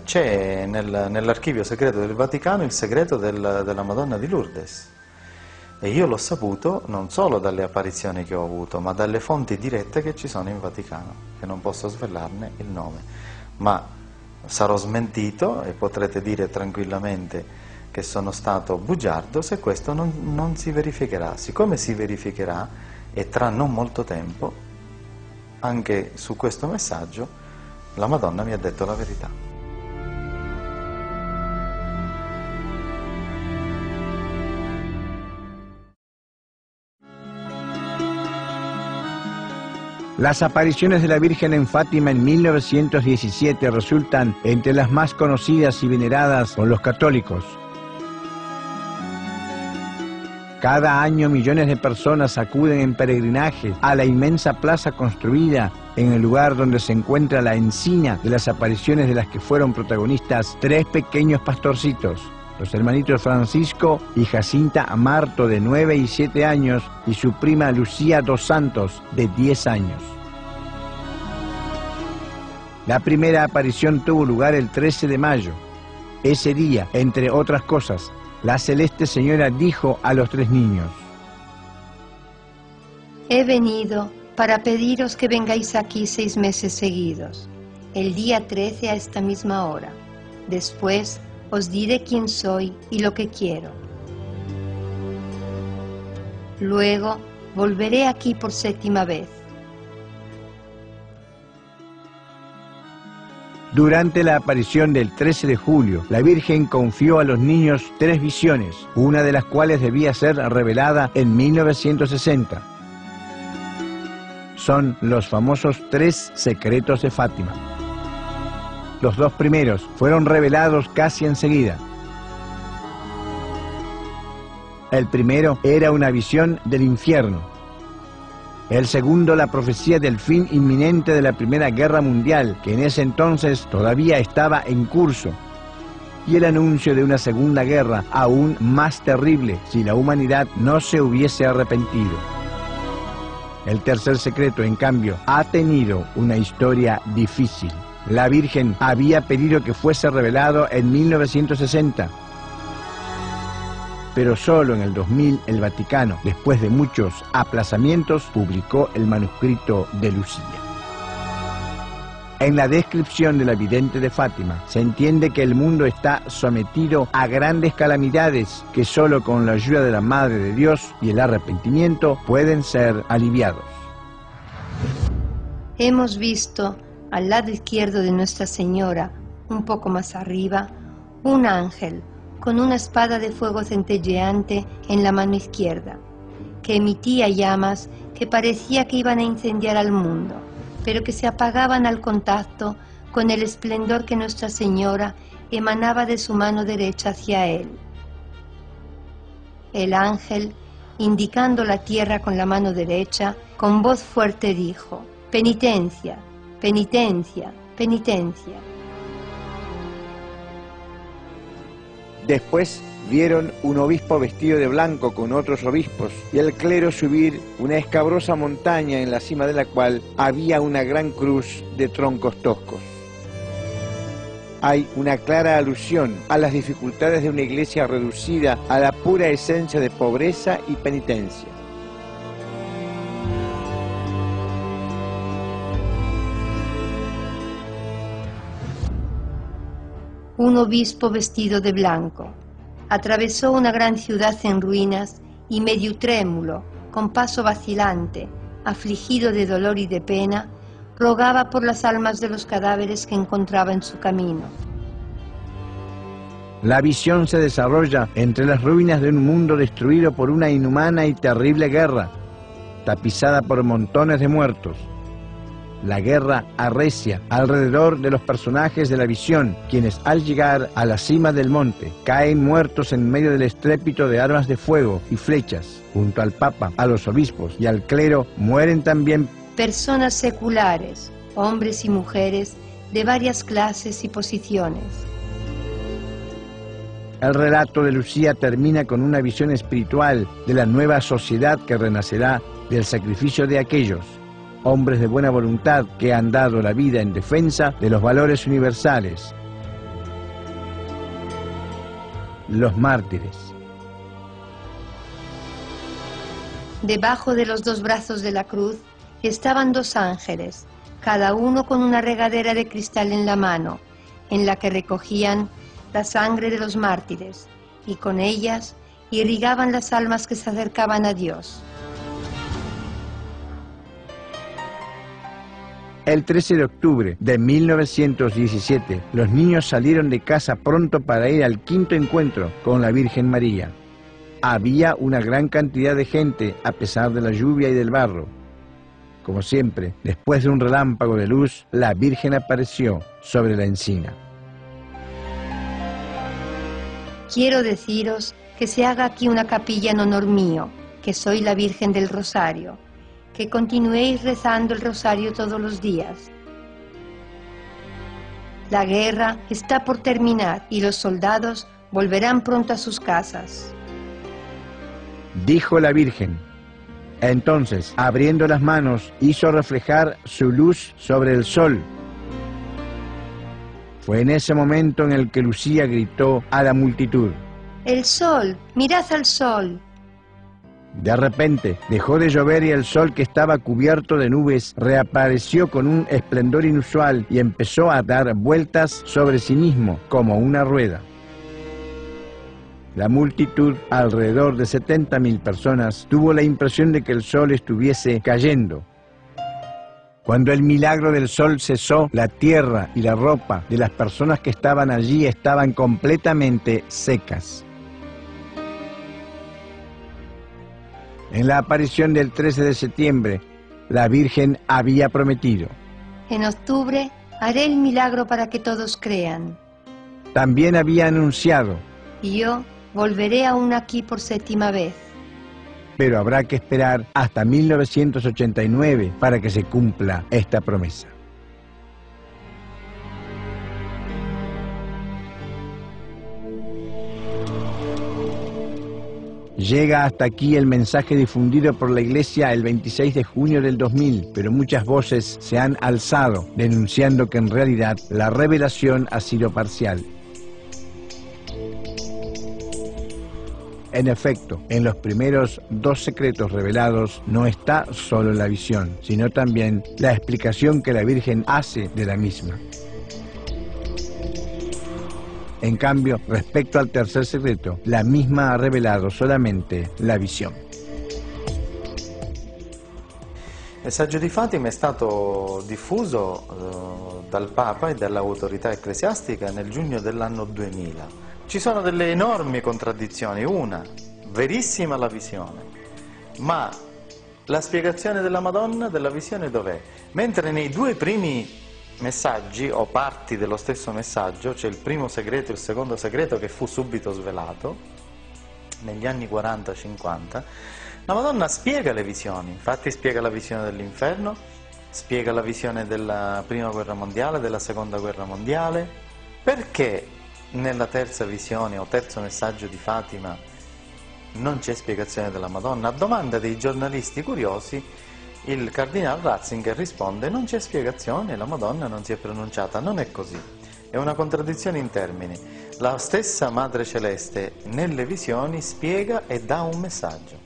B: C'è nell'archivio segreto del Vaticano il segreto della Madonna di Lourdes, e io l'ho saputo non solo dalle apparizioni che ho avuto, ma dalle fonti dirette che ci sono in Vaticano, che non posso svelarne il nome, ma sarò smentito e potrete dire tranquillamente che sono stato bugiardo se questo non si verificherà. Siccome si verificherà, e tra non molto tempo, anche su questo messaggio la Madonna mi ha detto la verità.
A: Las apariciones de la Virgen en Fátima en 1917 resultan entre las más conocidas y veneradas por los católicos. Cada año millones de personas acuden en peregrinaje a la inmensa plaza construida en el lugar donde se encuentra la encina de las apariciones de las que fueron protagonistas 3 pequeños pastorcitos, los hermanitos Francisco y Jacinta Amarto, de 9 y 7 años, y su prima Lucía dos Santos, de 10 años. La primera aparición tuvo lugar el 13 de mayo. Ese día, entre otras cosas, la Celeste Señora dijo a los 3 niños:
C: He venido para pediros que vengáis aquí 6 meses seguidos, el día 13 a esta misma hora. Después os diré quién soy y lo que quiero. Luego volveré aquí por 7ª vez.
A: Durante la aparición del 13 de julio, la Virgen confió a los niños 3 visiones, una de las cuales debía ser revelada en 1960. Son los famosos 3 secretos de Fátima. Los 2 primeros fueron revelados casi enseguida. El primero era una visión del infierno. El segundo, la profecía del fin inminente de la Primera Guerra Mundial, que en ese entonces todavía estaba en curso. y el anuncio de una segunda guerra aún más terrible si la humanidad no se hubiese arrepentido. El tercer secreto, en cambio, ha tenido una historia difícil. La Virgen había pedido que fuese revelado en 1960. Pero solo en el 2000 el Vaticano, después de muchos aplazamientos, publicó el manuscrito de Lucía. En la descripción de la vidente de Fátima se entiende que el mundo está sometido a grandes calamidades que solo con la ayuda de la Madre de Dios y el arrepentimiento pueden ser aliviados.
C: Hemos visto al lado izquierdo de Nuestra Señora, un poco más arriba, un ángel con una espada de fuego centelleante en la mano izquierda, que emitía llamas que parecía que iban a incendiar al mundo, pero que se apagaban al contacto con el esplendor que Nuestra Señora emanaba de su mano derecha hacia él. El ángel, indicando la tierra con la mano derecha, con voz fuerte dijo: «Penitencia, penitencia, penitencia».
A: Después vieron un obispo vestido de blanco con otros obispos y el clero subir una escabrosa montaña en la cima de la cual había una gran cruz de troncos toscos. Hay una clara alusión a las dificultades de una iglesia reducida a la pura esencia de pobreza y penitencia.
C: Un obispo vestido de blanco atravesó una gran ciudad en ruinas y medio trémulo, con paso vacilante, afligido de dolor y de pena, rogaba por las almas de los cadáveres que encontraba en su camino.
A: La visión se desarrolla entre las ruinas de un mundo destruido por una inhumana y terrible guerra, tapizada por montones de muertos. La guerra arrecia alrededor de los personajes de la visión, quienes al llegar a la cima del monte caen muertos en medio del estrépito de armas de fuego y flechas. Junto al Papa, a los obispos y al clero mueren también
C: personas seculares, hombres y mujeres de varias clases y posiciones.
A: El relato de Lucía termina con una visión espiritual de la nueva sociedad que renacerá del sacrificio de aquellos hombres de buena voluntad que han dado la vida en defensa de los valores universales, los mártires.
C: Debajo de los dos brazos de la cruz estaban dos ángeles, cada uno con una regadera de cristal en la mano, en la que recogían la sangre de los mártires, y con ellas irrigaban las almas que se acercaban a Dios.
A: El 13 de octubre de 1917, los niños salieron de casa pronto para ir al quinto encuentro con la Virgen María. Había una gran cantidad de gente a pesar de la lluvia y del barro. Como siempre, después de un relámpago de luz, la Virgen apareció sobre la encina.
C: Quiero deciros que se haga aquí una capilla en honor mío, que soy la Virgen del Rosario, que continuéis rezando el rosario todos los días. La guerra está por terminar y los soldados volverán pronto a sus casas.
A: Dijo la Virgen. Entonces, abriendo las manos, hizo reflejar su luz sobre el sol. Fue en ese momento en el que Lucía gritó a la multitud:
C: ¡El sol! ¡Mirad al sol!
A: De repente, dejó de llover y el sol, que estaba cubierto de nubes, reapareció con un esplendor inusual y empezó a dar vueltas sobre sí mismo como una rueda. La multitud, alrededor de 70.000 personas, tuvo la impresión de que el sol estuviese cayendo. Cuando el milagro del sol cesó, la tierra y la ropa de las personas que estaban allí estaban completamente secas. En la aparición del 13 de septiembre, la Virgen había prometido:
C: en octubre haré el milagro para que todos crean.
A: También había anunciado:
C: y yo volveré aún aquí por séptima vez.
A: Pero habrá que esperar hasta 1989 para que se cumpla esta promesa. Llega hasta aquí el mensaje difundido por la Iglesia el 26 de junio del 2000, pero muchas voces se han alzado denunciando que en realidad la revelación ha sido parcial. En efecto, en los primeros 2 secretos revelados no está solo la visión, sino también la explicación que la Virgen hace de la misma. En cambio, respecto al tercer secreto, la misma ha revelado solamente la visión.
B: Il messaggio di Fatima è stato diffuso dal Papa e dall'autorità ecclesiastica nel giugno dell'anno 2000. Ci sono delle enormi contraddizioni. Una, verissima la visione, ma la spiegazione della Madonna della visione dov'è? Mentre nei 2 primi messaggi o parti dello stesso messaggio, c'è il primo segreto e il secondo segreto che fu subito svelato negli anni 40-50, la Madonna spiega le visioni, infatti spiega la visione dell'inferno, spiega la visione della prima guerra mondiale, della seconda guerra mondiale. Perché nella terza visione o terzo messaggio di Fatima non c'è spiegazione della Madonna? A domanda dei giornalisti curiosi, il cardinale Ratzinger risponde: non c'è spiegazione, la Madonna non si è pronunciata. Non è così, è una contraddizione in termini. La stessa Madre Celeste nelle visioni spiega e dà un messaggio.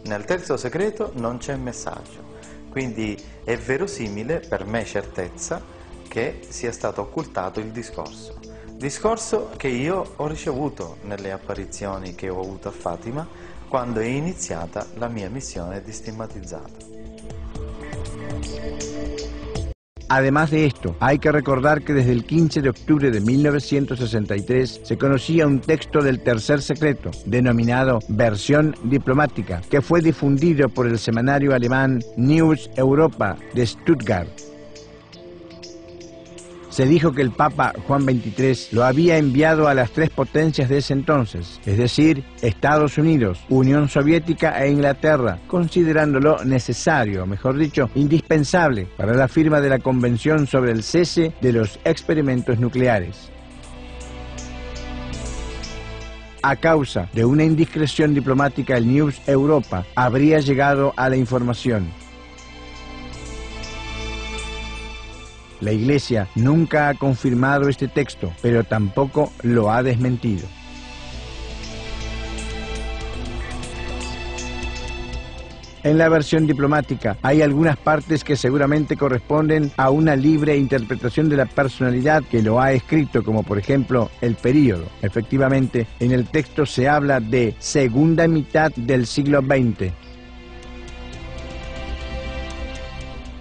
B: Nel terzo segreto non c'è messaggio, quindi è verosimile, per me certezza, che sia stato occultato il discorso che io ho ricevuto nelle apparizioni che ho avuto a Fatima quando è iniziata la mia missione di stigmatizzato.
A: Además de esto, hay que recordar que desde el 15 de octubre de 1963 se conocía un texto del tercer secreto, denominado Versión Diplomática, que fue difundido por el semanario alemán News Europa de Stuttgart. Se dijo que el Papa Juan XXIII lo había enviado a las 3 potencias de ese entonces, es decir, Estados Unidos, Unión Soviética e Inglaterra, considerándolo necesario, mejor dicho, indispensable para la firma de la Convención sobre el cese de los experimentos nucleares. A causa de una indiscreción diplomática, el News Europa habría llegado a la información. La Iglesia nunca ha confirmado este texto, pero tampoco lo ha desmentido. En la versión diplomática hay algunas partes que seguramente corresponden a una libre interpretación de la personalidad que lo ha escrito, como por ejemplo el período. Efectivamente, en el texto se habla de segunda mitad del siglo XX.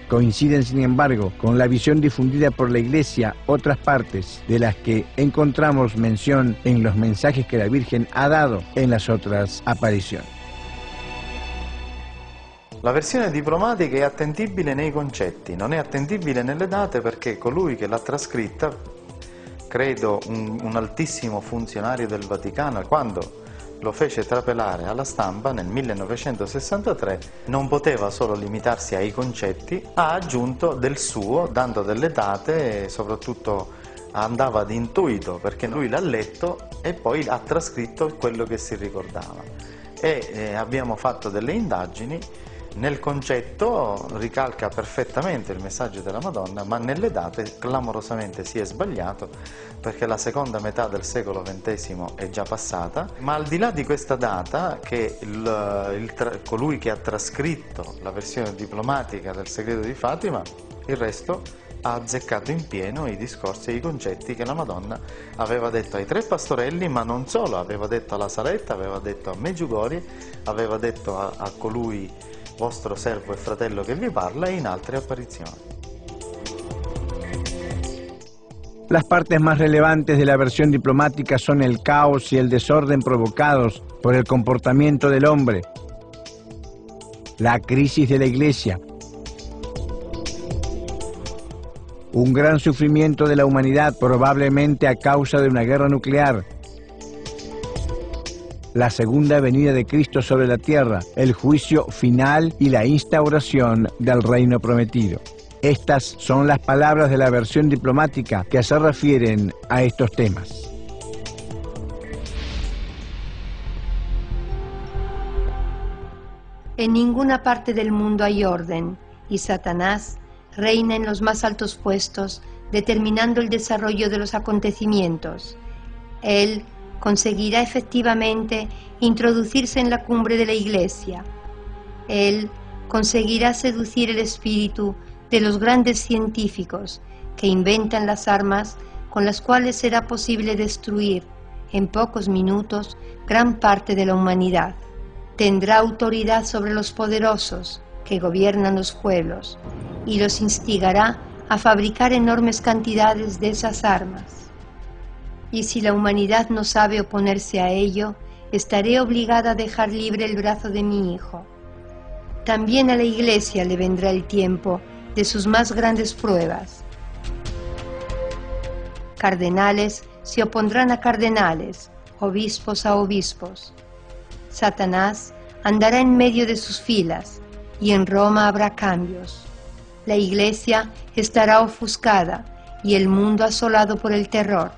A: Coinciden, sin embargo, con la visión difundida por la Iglesia otras partes de las que encontramos mención en los mensajes que la Virgen ha dado en las otras apariciones.
B: La versione diplomatica è attendibile nei concetti, non è attendibile nelle date perché colui che l'ha trascritta, credo un altissimo funzionario del Vaticano, quando lo fece trapelare alla stampa nel 1963, non poteva solo limitarsi ai concetti, ha aggiunto del suo, dando delle date e soprattutto andava ad intuito, perché lui l'ha letto e poi ha trascritto quello che si ricordava. Abbiamo fatto delle indagini. Nel concetto ricalca perfettamente il messaggio della Madonna, ma nelle date clamorosamente si è sbagliato, perché la seconda metà del secolo XX è già passata. Ma al di là di questa data, che colui che ha trascritto la versione diplomatica del segreto di Fatima, il resto ha azzeccato in pieno i discorsi e i concetti che la Madonna aveva detto ai 3 pastorelli, ma non solo, aveva detto alla Saletta, aveva detto a Medjugorje, aveva detto a colui vostro servo e fratello que vi parla, y en altre apariciones.
A: Las partes más relevantes de la versión diplomática son el caos y el desorden provocados por el comportamiento del hombre, la crisis de la Iglesia, un gran sufrimiento de la humanidad probablemente a causa de una guerra nuclear, la segunda venida de Cristo sobre la tierra, el juicio final y la instauración del reino prometido. Estas son las palabras de la versión diplomática que se refieren a estos temas.
C: En ninguna parte del mundo hay orden, y Satanás reina en los más altos puestos, determinando el desarrollo de los acontecimientos. Él conseguirá efectivamente introducirse en la cumbre de la Iglesia. Él conseguirá seducir el espíritu de los grandes científicos que inventan las armas con las cuales será posible destruir en pocos minutos gran parte de la humanidad. Tendrá autoridad sobre los poderosos que gobiernan los pueblos y los instigará a fabricar enormes cantidades de esas armas. Y si la humanidad no sabe oponerse a ello, estaré obligada a dejar libre el brazo de mi hijo. También a la Iglesia le vendrá el tiempo de sus más grandes pruebas. Cardenales se opondrán a cardenales, obispos a obispos. Satanás andará en medio de sus filas, y en Roma habrá cambios. La Iglesia estará ofuscada y el mundo asolado por el terror.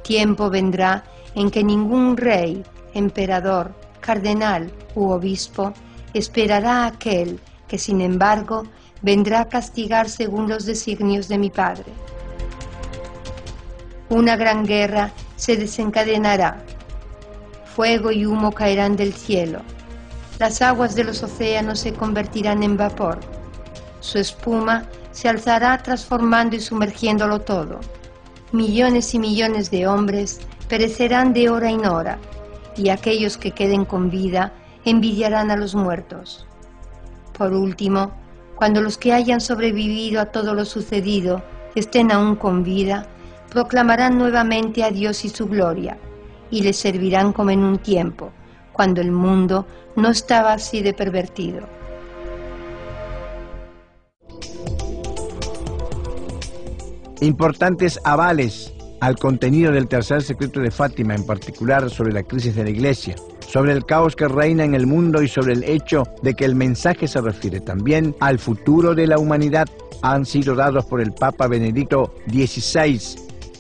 C: Tiempo vendrá en que ningún rey, emperador, cardenal u obispo esperará a aquel que, sin embargo, vendrá a castigar según los designios de mi Padre. Una gran guerra se desencadenará. Fuego y humo caerán del cielo. Las aguas de los océanos se convertirán en vapor. Su espuma se alzará transformando y sumergiéndolo todo. Millones y millones de hombres perecerán de hora en hora, y aquellos que queden con vida envidiarán a los muertos. Por último, cuando los que hayan sobrevivido a todo lo sucedido estén aún con vida, proclamarán nuevamente a Dios y su gloria, y les servirán como en un tiempo, cuando el mundo no estaba así de pervertido.
A: Importantes avales al contenido del tercer secreto de Fátima, en particular sobre la crisis de la Iglesia, sobre el caos que reina en el mundo y sobre el hecho de que el mensaje se refiere también al futuro de la humanidad, han sido dados por el Papa Benedicto XVI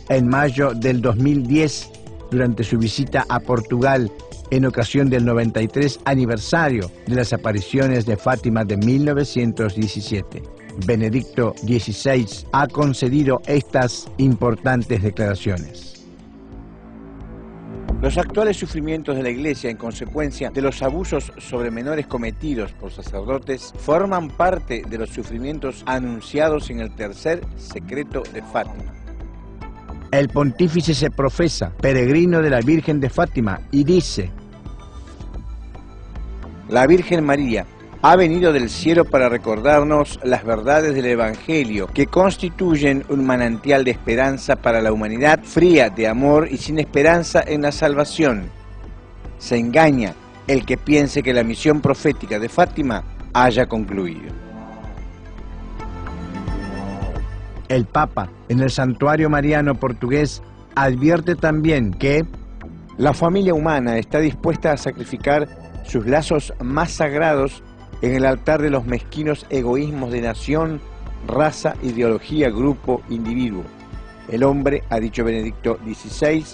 A: en mayo del 2010 durante su visita a Portugal en ocasión del 93 aniversario de las apariciones de Fátima de 1917. Benedicto XVI ha concedido estas importantes declaraciones. Los actuales sufrimientos de la Iglesia en consecuencia de los abusos sobre menores cometidos por sacerdotes forman parte de los sufrimientos anunciados en el tercer secreto de Fátima. El pontífice se profesa peregrino de la Virgen de Fátima y dice: la Virgen María ha venido del cielo para recordarnos las verdades del Evangelio, que constituyen un manantial de esperanza para la humanidad fría de amor y sin esperanza en la salvación. Se engaña el que piense que la misión profética de Fátima haya concluido. El Papa, en el Santuario Mariano portugués, advierte también que la familia humana está dispuesta a sacrificar sus lazos más sagrados en el altar de los mezquinos egoísmos de nación, raza, ideología, grupo, individuo. El hombre, ha dicho Benedicto XVI,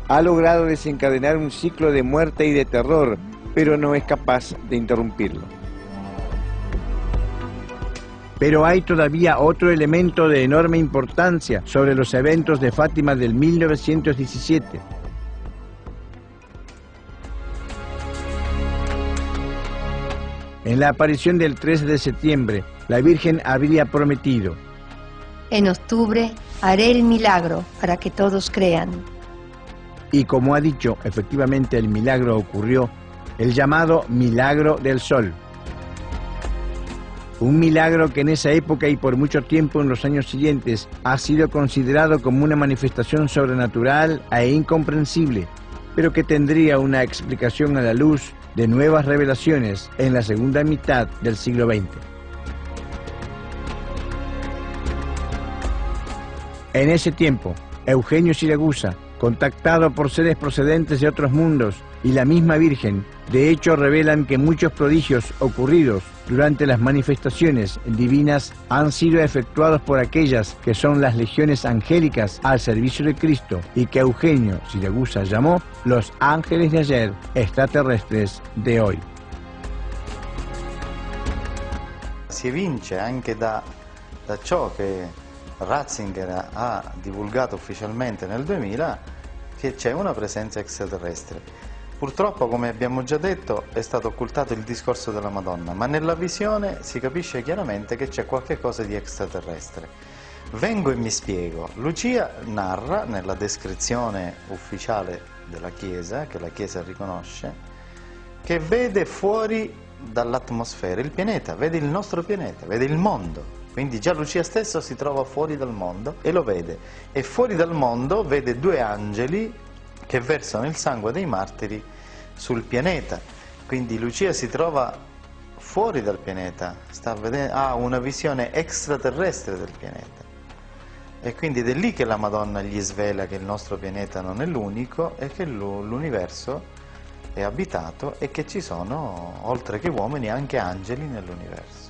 A: ha logrado desencadenar un ciclo de muerte y de terror, pero no es capaz de interrumpirlo. Pero hay todavía otro elemento de enorme importancia sobre los eventos de Fátima del 1917. En la aparición del 13 de septiembre, la Virgen habría prometido:
C: en octubre haré el milagro para que todos crean.
A: Y como ha dicho, efectivamente el milagro ocurrió, el llamado milagro del sol. Un milagro que en esa época y por mucho tiempo en los años siguientes ha sido considerado como una manifestación sobrenatural e incomprensible, pero que tendría una explicación a la luz de nuevas revelaciones en la segunda mitad del siglo XX. En ese tiempo, Eugenio Siragusa, contactado por seres procedentes de otros mundos, y la misma Virgen, de hecho revelan que muchos prodigios ocurridos durante las manifestaciones divinas han sido efectuados por aquellas que son las legiones angélicas al servicio de Cristo y que Eugenio Siragusa llamó los ángeles de ayer, extraterrestres de hoy.
B: si evince anche da ciò che Ratzinger ha divulgato ufficialmente nel 2000, che c'è una presenza extraterrestre. Purtroppo, come abbiamo già detto, è stato occultato il discorso della Madonna, ma nella visione si capisce chiaramente che c'è qualche cosa di extraterrestre. Vengo e mi spiego. Lucia narra, nella descrizione ufficiale della Chiesa, che la Chiesa riconosce, che vede fuori dall'atmosfera il pianeta, vede il nostro pianeta, vede il mondo. Quindi già Lucia stesso si trova fuori dal mondo e lo vede. E fuori dal mondo vede due angeli che versano il sangue dei martiri sul pianeta. Quindi Lucia si trova fuori dal pianeta, ha una visione extraterrestre del pianeta. E quindi ed è lì che la Madonna gli svela che il nostro pianeta non è l'unico e che l'universo è abitato e che ci sono, oltre che uomini, anche angeli nell'universo.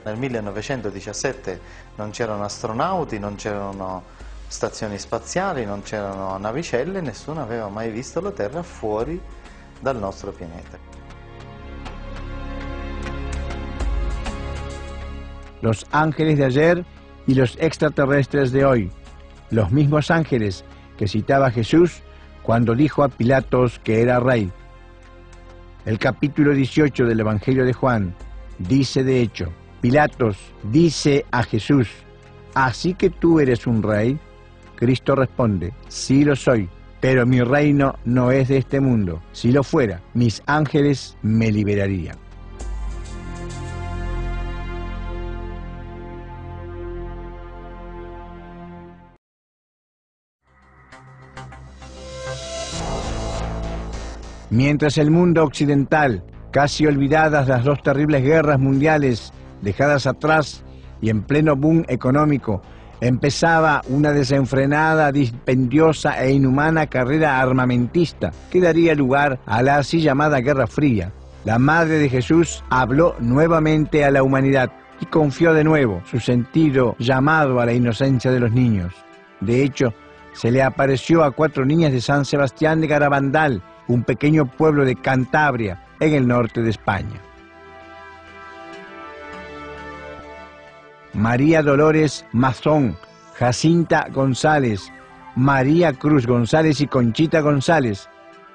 B: Nel 1917 non c'erano astronauti, non c'erano stazioni spaziali, non c'erano navicelle, nessuno aveva mai visto la Terra fuori dal nostro pianeta.
A: Los ángeles de ayer y los extraterrestres de hoy, los mismos ángeles que citaba Jesús cuando dijo a Pilatos que era rey. El capítulo 18 del Evangelio de Juan dice de hecho: Pilatos dice a Jesús, ¿así que tú eres un rey? Cristo responde, sí lo soy, pero mi reino no es de este mundo. Si lo fuera, mis ángeles me liberarían. Mientras el mundo occidental, casi olvidadas las dos terribles guerras mundiales dejadas atrás y en pleno boom económico, empezaba una desenfrenada, dispendiosa e inhumana carrera armamentista que daría lugar a la así llamada Guerra Fría, la Madre de Jesús habló nuevamente a la humanidad y confió de nuevo su sentido llamado a la inocencia de los niños. De hecho, se le apareció a 4 niñas de San Sebastián de Garabandal, un pequeño pueblo de Cantabria, en el norte de España. María Dolores Mazón, Jacinta González, María Cruz González y Conchita González,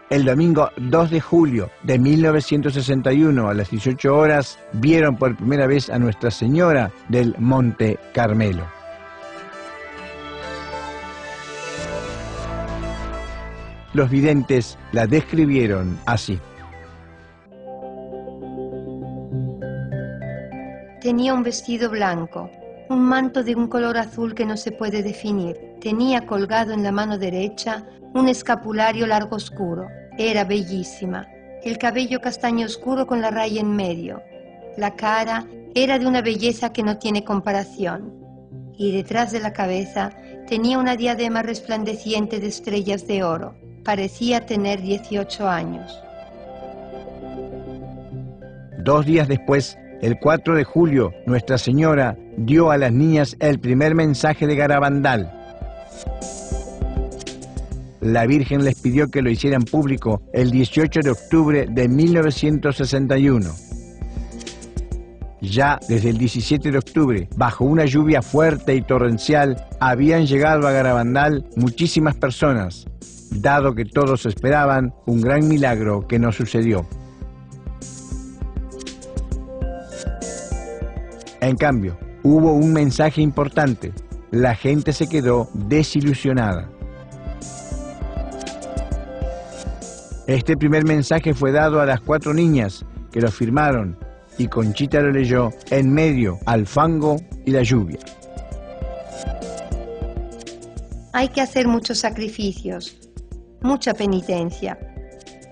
A: el domingo 2 de julio de 1961 a las 18 horas vieron por primera vez a Nuestra Señora del Monte Carmelo. Los videntes la describieron así.
C: Tenía un vestido blanco, un manto de un color azul que no se puede definir. Tenía colgado en la mano derecha un escapulario largo oscuro. Era bellísima. El cabello castaño oscuro con la raya en medio. La cara era de una belleza que no tiene comparación. Y detrás de la cabeza tenía una diadema resplandeciente de estrellas de oro. Parecía tener 18 años.
A: 2 días después, el 4 de julio, Nuestra Señora dio a las niñas el primer mensaje de Garabandal. La Virgen les pidió que lo hicieran público el 18 de octubre de 1961. Ya desde el 17 de octubre, bajo una lluvia fuerte y torrencial, habían llegado a Garabandal muchísimas personas, dado que todos esperaban un gran milagro que no sucedió. En cambio, hubo un mensaje importante. La gente se quedó desilusionada. Este primer mensaje fue dado a las 4 niñas que lo firmaron y Conchita lo leyó en medio al fango y la lluvia.
C: Hay que hacer muchos sacrificios, mucha penitencia,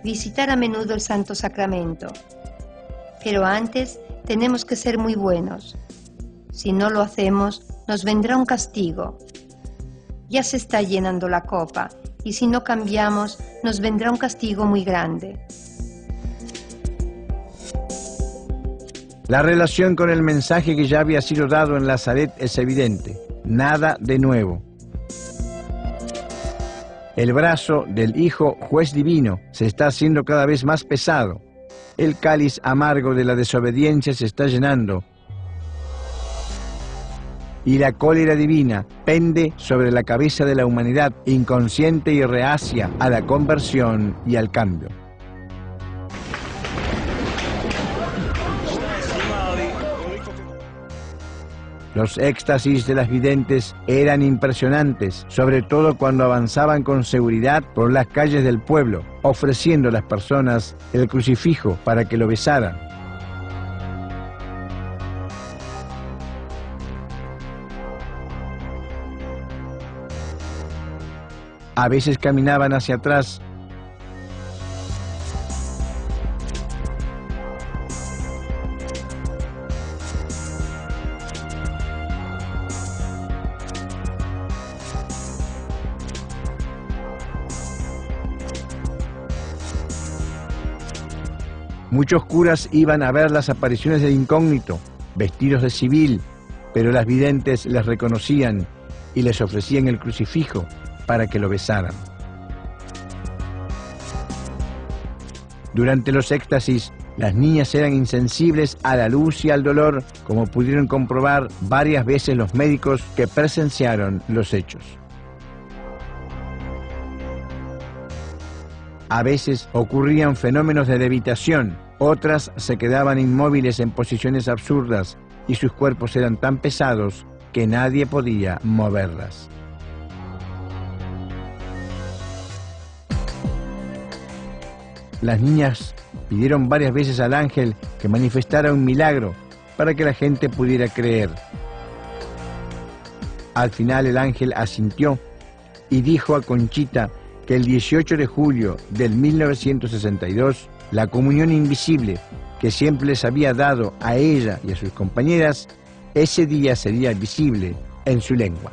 C: visitar a menudo el Santo Sacramento. Pero antes tenemos que ser muy buenos. Si no lo hacemos, nos vendrá un castigo. Ya se está llenando la copa, y si no cambiamos, nos vendrá un castigo muy grande.
A: La relación con el mensaje que ya había sido dado en Nazaret es evidente. Nada de nuevo. El brazo del Hijo Juez Divino se está haciendo cada vez más pesado. El cáliz amargo de la desobediencia se está llenando y la cólera divina pende sobre la cabeza de la humanidad inconsciente y reacia a la conversión y al cambio. Los éxtasis de las videntes eran impresionantes, sobre todo cuando avanzaban con seguridad por las calles del pueblo, ofreciendo a las personas el crucifijo para que lo besaran. A veces caminaban hacia atrás, muchos curas iban a ver las apariciones del incógnito, vestidos de civil, pero las videntes les reconocían y les ofrecían el crucifijo para que lo besaran. Durante los éxtasis, las niñas eran insensibles a la luz y al dolor, como pudieron comprobar varias veces los médicos que presenciaron los hechos. A veces ocurrían fenómenos de levitación, otras se quedaban inmóviles en posiciones absurdas y sus cuerpos eran tan pesados que nadie podía moverlas. Las niñas pidieron varias veces al ángel que manifestara un milagro para que la gente pudiera creer. Al final el ángel asintió y dijo a Conchita que el 18 de julio del 1962, la comunión invisible que siempre les había dado a ella y a sus compañeras, ese día sería visible en su lengua.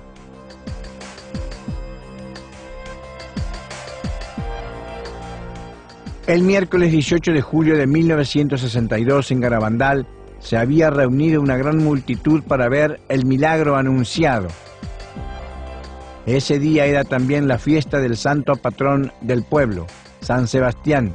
A: El miércoles 18 de julio de 1962 en Garabandal se había reunido una gran multitud para ver el milagro anunciado. Ese día era también la fiesta del santo patrón del pueblo, San Sebastián.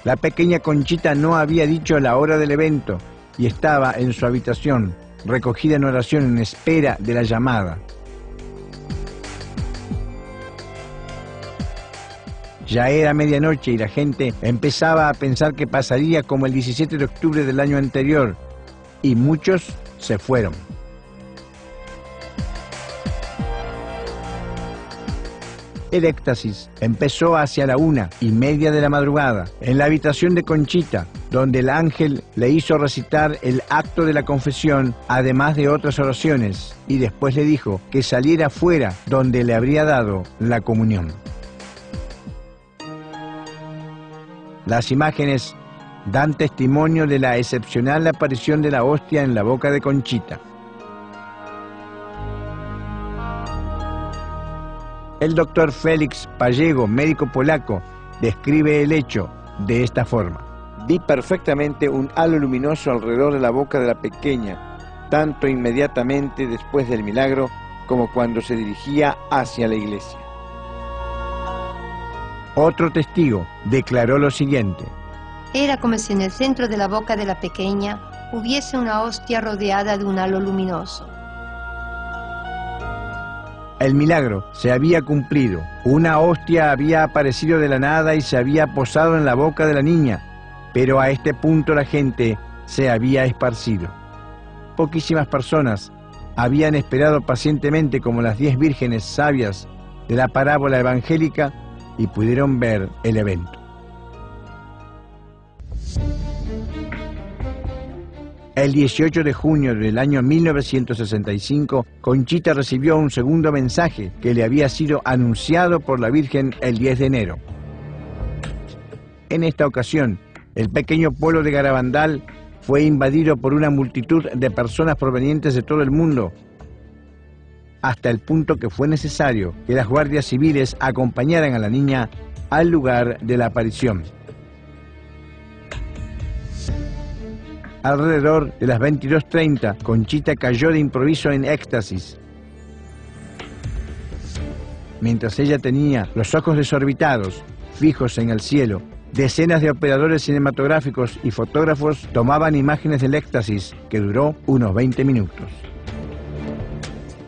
A: La pequeña Conchita no había dicho la hora del evento y estaba en su habitación, recogida en oración en espera de la llamada. Ya era medianoche y la gente empezaba a pensar que pasaría como el 17 de octubre del año anterior, y muchos se fueron. El éxtasis empezó hacia la 1:30 de la madrugada, en la habitación de Conchita, donde el ángel le hizo recitar el acto de la confesión, además de otras oraciones, y después le dijo que saliera fuera, donde le habría dado la comunión. Las imágenes dan testimonio de la excepcional aparición de la hostia en la boca de Conchita. El doctor Félix Pallego, médico polaco, describe el hecho de esta forma. Vi perfectamente un halo luminoso alrededor de la boca de la pequeña, tanto inmediatamente después del milagro como cuando se dirigía hacia la iglesia. Otro testigo declaró lo siguiente.
C: Era como si en el centro de la boca de la pequeña hubiese una hostia rodeada de un halo luminoso.
A: El milagro se había cumplido. Una hostia había aparecido de la nada y se había posado en la boca de la niña, pero a este punto la gente se había esparcido. Poquísimas personas habían esperado pacientemente como las 10 vírgenes sabias de la parábola evangélica y pudieron ver el evento. El 18 de junio del año 1965, Conchita recibió un segundo mensaje que le había sido anunciado por la Virgen el 10 de enero. En esta ocasión, el pequeño pueblo de Garabandal fue invadido por una multitud de personas provenientes de todo el mundo, hasta el punto que fue necesario que las guardias civiles acompañaran a la niña al lugar de la aparición. Alrededor de las 22:30, Conchita cayó de improviso en éxtasis. Mientras ella tenía los ojos desorbitados, fijos en el cielo, Decenas de operadores cinematográficos y fotógrafos tomaban imágenes del éxtasis, que duró unos 20 minutos.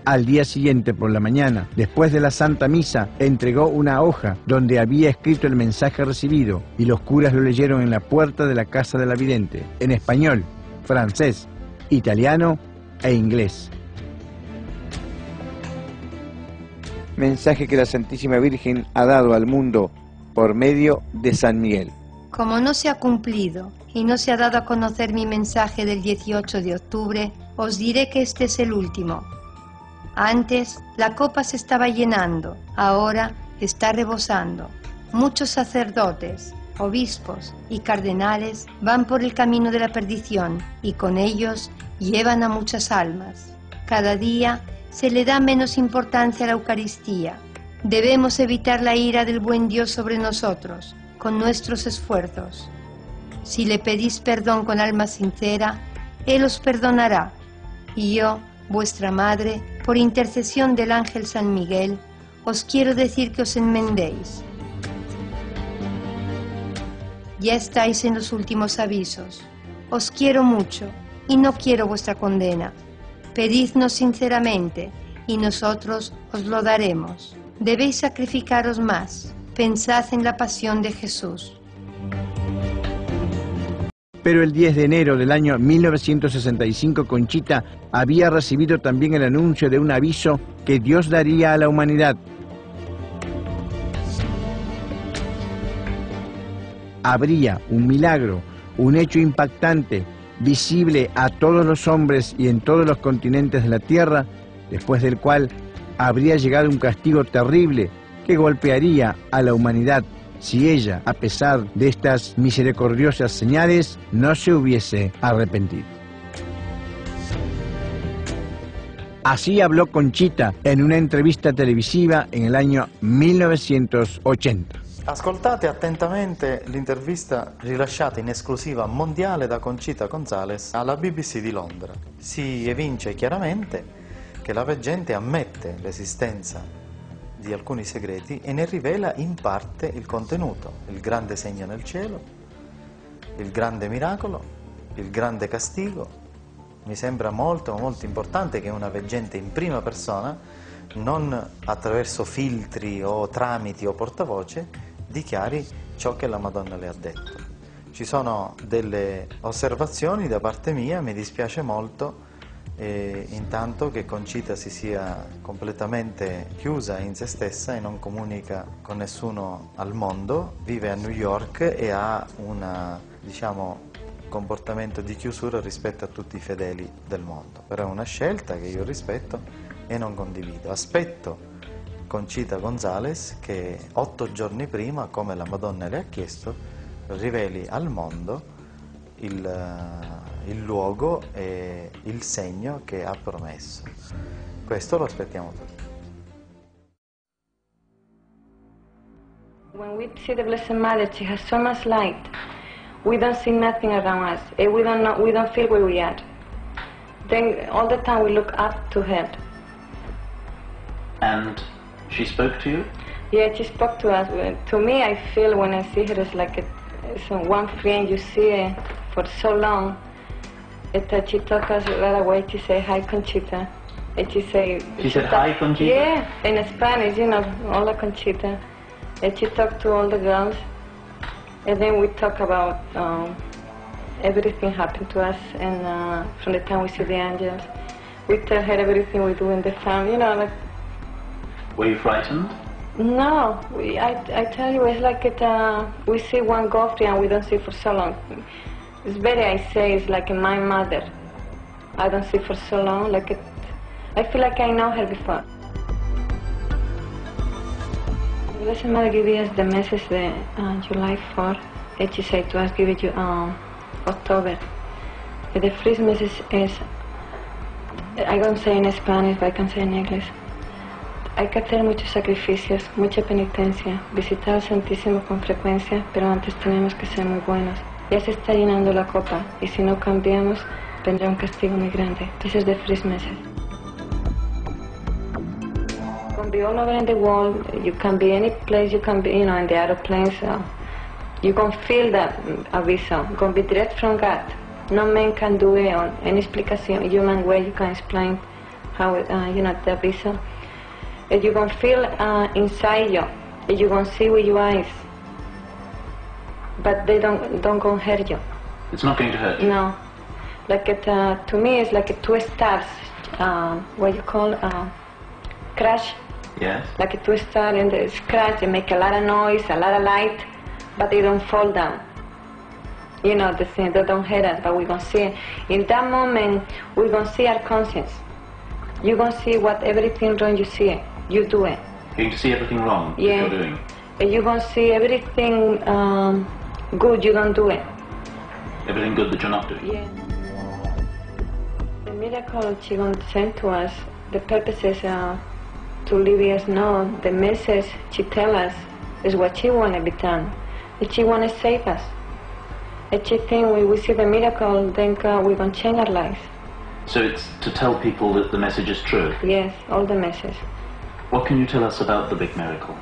A: Al día siguiente por la mañana, después de la Santa Misa, entregó una hoja donde había escrito el mensaje recibido y los curas lo leyeron en la puerta de la casa de la vidente, en español, francés, italiano e inglés. Mensaje que la Santísima Virgen ha dado al mundo por medio de San Miguel.
C: Como no se ha cumplido y no se ha dado a conocer mi mensaje del 18 de octubre, os diré que este es el último. Antes la copa se estaba llenando, ahora está rebosando. Muchos sacerdotes, obispos y cardenales van por el camino de la perdición y con ellos llevan a muchas almas. Cada día se le da menos importancia a la Eucaristía. Debemos evitar la ira del buen Dios sobre nosotros con nuestros esfuerzos. Si le pedís perdón con alma sincera, Él os perdonará. Y yo, vuestra madre, por intercesión del ángel San Miguel, os quiero decir que os enmendéis. Ya estáis en los últimos avisos. Os quiero mucho y no quiero vuestra condena. Pedidnos sinceramente y nosotros os lo daremos. Debéis sacrificaros más. Pensad en la pasión de Jesús.
A: Pero el 10 de enero del año 1965, Conchita había recibido también el anuncio de un aviso que Dios daría a la humanidad. Habría un milagro, un hecho impactante, visible a todos los hombres y en todos los continentes de la tierra, después del cual habría llegado un castigo terrible que golpearía a la humanidad si ella, a pesar de estas misericordiosas señales, no se hubiese arrepentido. Así habló Conchita en una entrevista televisiva en el año 1980.
B: Ascoltate attentamente l'intervista rilasciata in esclusiva mondiale da Conchita González alla BBC di Londra. Si evince chiaramente che la veggente ammette l'esistenza di alcuni segreti e ne rivela in parte il contenuto, il grande segno nel cielo, il grande miracolo, il grande castigo. Mi sembra molto importante che una veggente in prima persona, non attraverso filtri o tramiti o portavoce, dichiari ciò che la Madonna le ha detto. Ci sono delle osservazioni da parte mia, mi dispiace molto intanto che Conchita si sia completamente chiusa in se stessa e non comunica con nessuno al mondo, vive a New York e ha un comportamento di chiusura rispetto a tutti i fedeli del mondo. Però è una scelta che io rispetto e non condivido. Aspetto Conchita González che 8 giorni prima, come la Madonna le ha chiesto, riveli al mondo il luogo e il segno che ha promesso. Questo lo aspettiamo tutti.
D: When we see the Blessed Mother, she has so much light. We don't see nothing around us. We don't feel where we are. Then all the time we look up to her.
E: And she spoke to you?
D: Yeah, she spoke to us. To me, I feel when I see her, it's like it's one friend you see for so long. She took us right away. She said, "Hi, Conchita." And she said,
E: "Hi, Conchita."
D: Yeah, in Spanish, hola, Conchita. And she talked to all the girls. And then we talk about everything happened to us, and from the time we see the angels, we tell her everything we do in the family.
E: Were you frightened?
D: No, I tell you, it's like we see one Godfrey and we don't see for so long. It's better I say it's like my mother. I don't see for so long, I feel like I know her before. The Blessed Mother gave us the message July 4, and she said to us, give it you October. The first message is, I don't say in Spanish, but I can say in English. Hay que hacer muchos sacrificios, mucha penitencia, visitar al Santísimo con frecuencia, pero antes tenemos que ser muy buenos. Ya se está llenando la copa, y si no cambiamos, vendrá un castigo muy grande. This is the first message. You can be all over in the world, you can be any place, you can be, in the aeroplanes, You can feel that vision, can be direct from God. No man can do it on any explication, human way you can explain how, the vision. And you can feel inside you, and you can see with your eyes, but they don't go hurt you.
E: It's not going to hurt you?
D: No. Like it, to me, it's like two stars, what you call crash.
E: Yes.
D: Like two stars and they crash, they make a lot of noise, a lot of light, but they don't fall down. You know, the thing, they don't hurt us, but we're going to see it. In that moment, we're going to see our conscience. You're going to see what everything wrong you see it, you do it.
E: You're going to see everything wrong that you're doing?
D: And you're going to see everything good, you don't do it.
E: Everything good that you're not doing?
D: Yeah. The miracle she's going to send to us, the purpose is to let us know the message she tells us is what she wants to be done. And she wants to save us. And she thinks when we see the miracle, then we're going to change our lives.
E: So it's to tell people that the message is true?
D: Yes, all the message.
E: What can you tell us about the big miracle?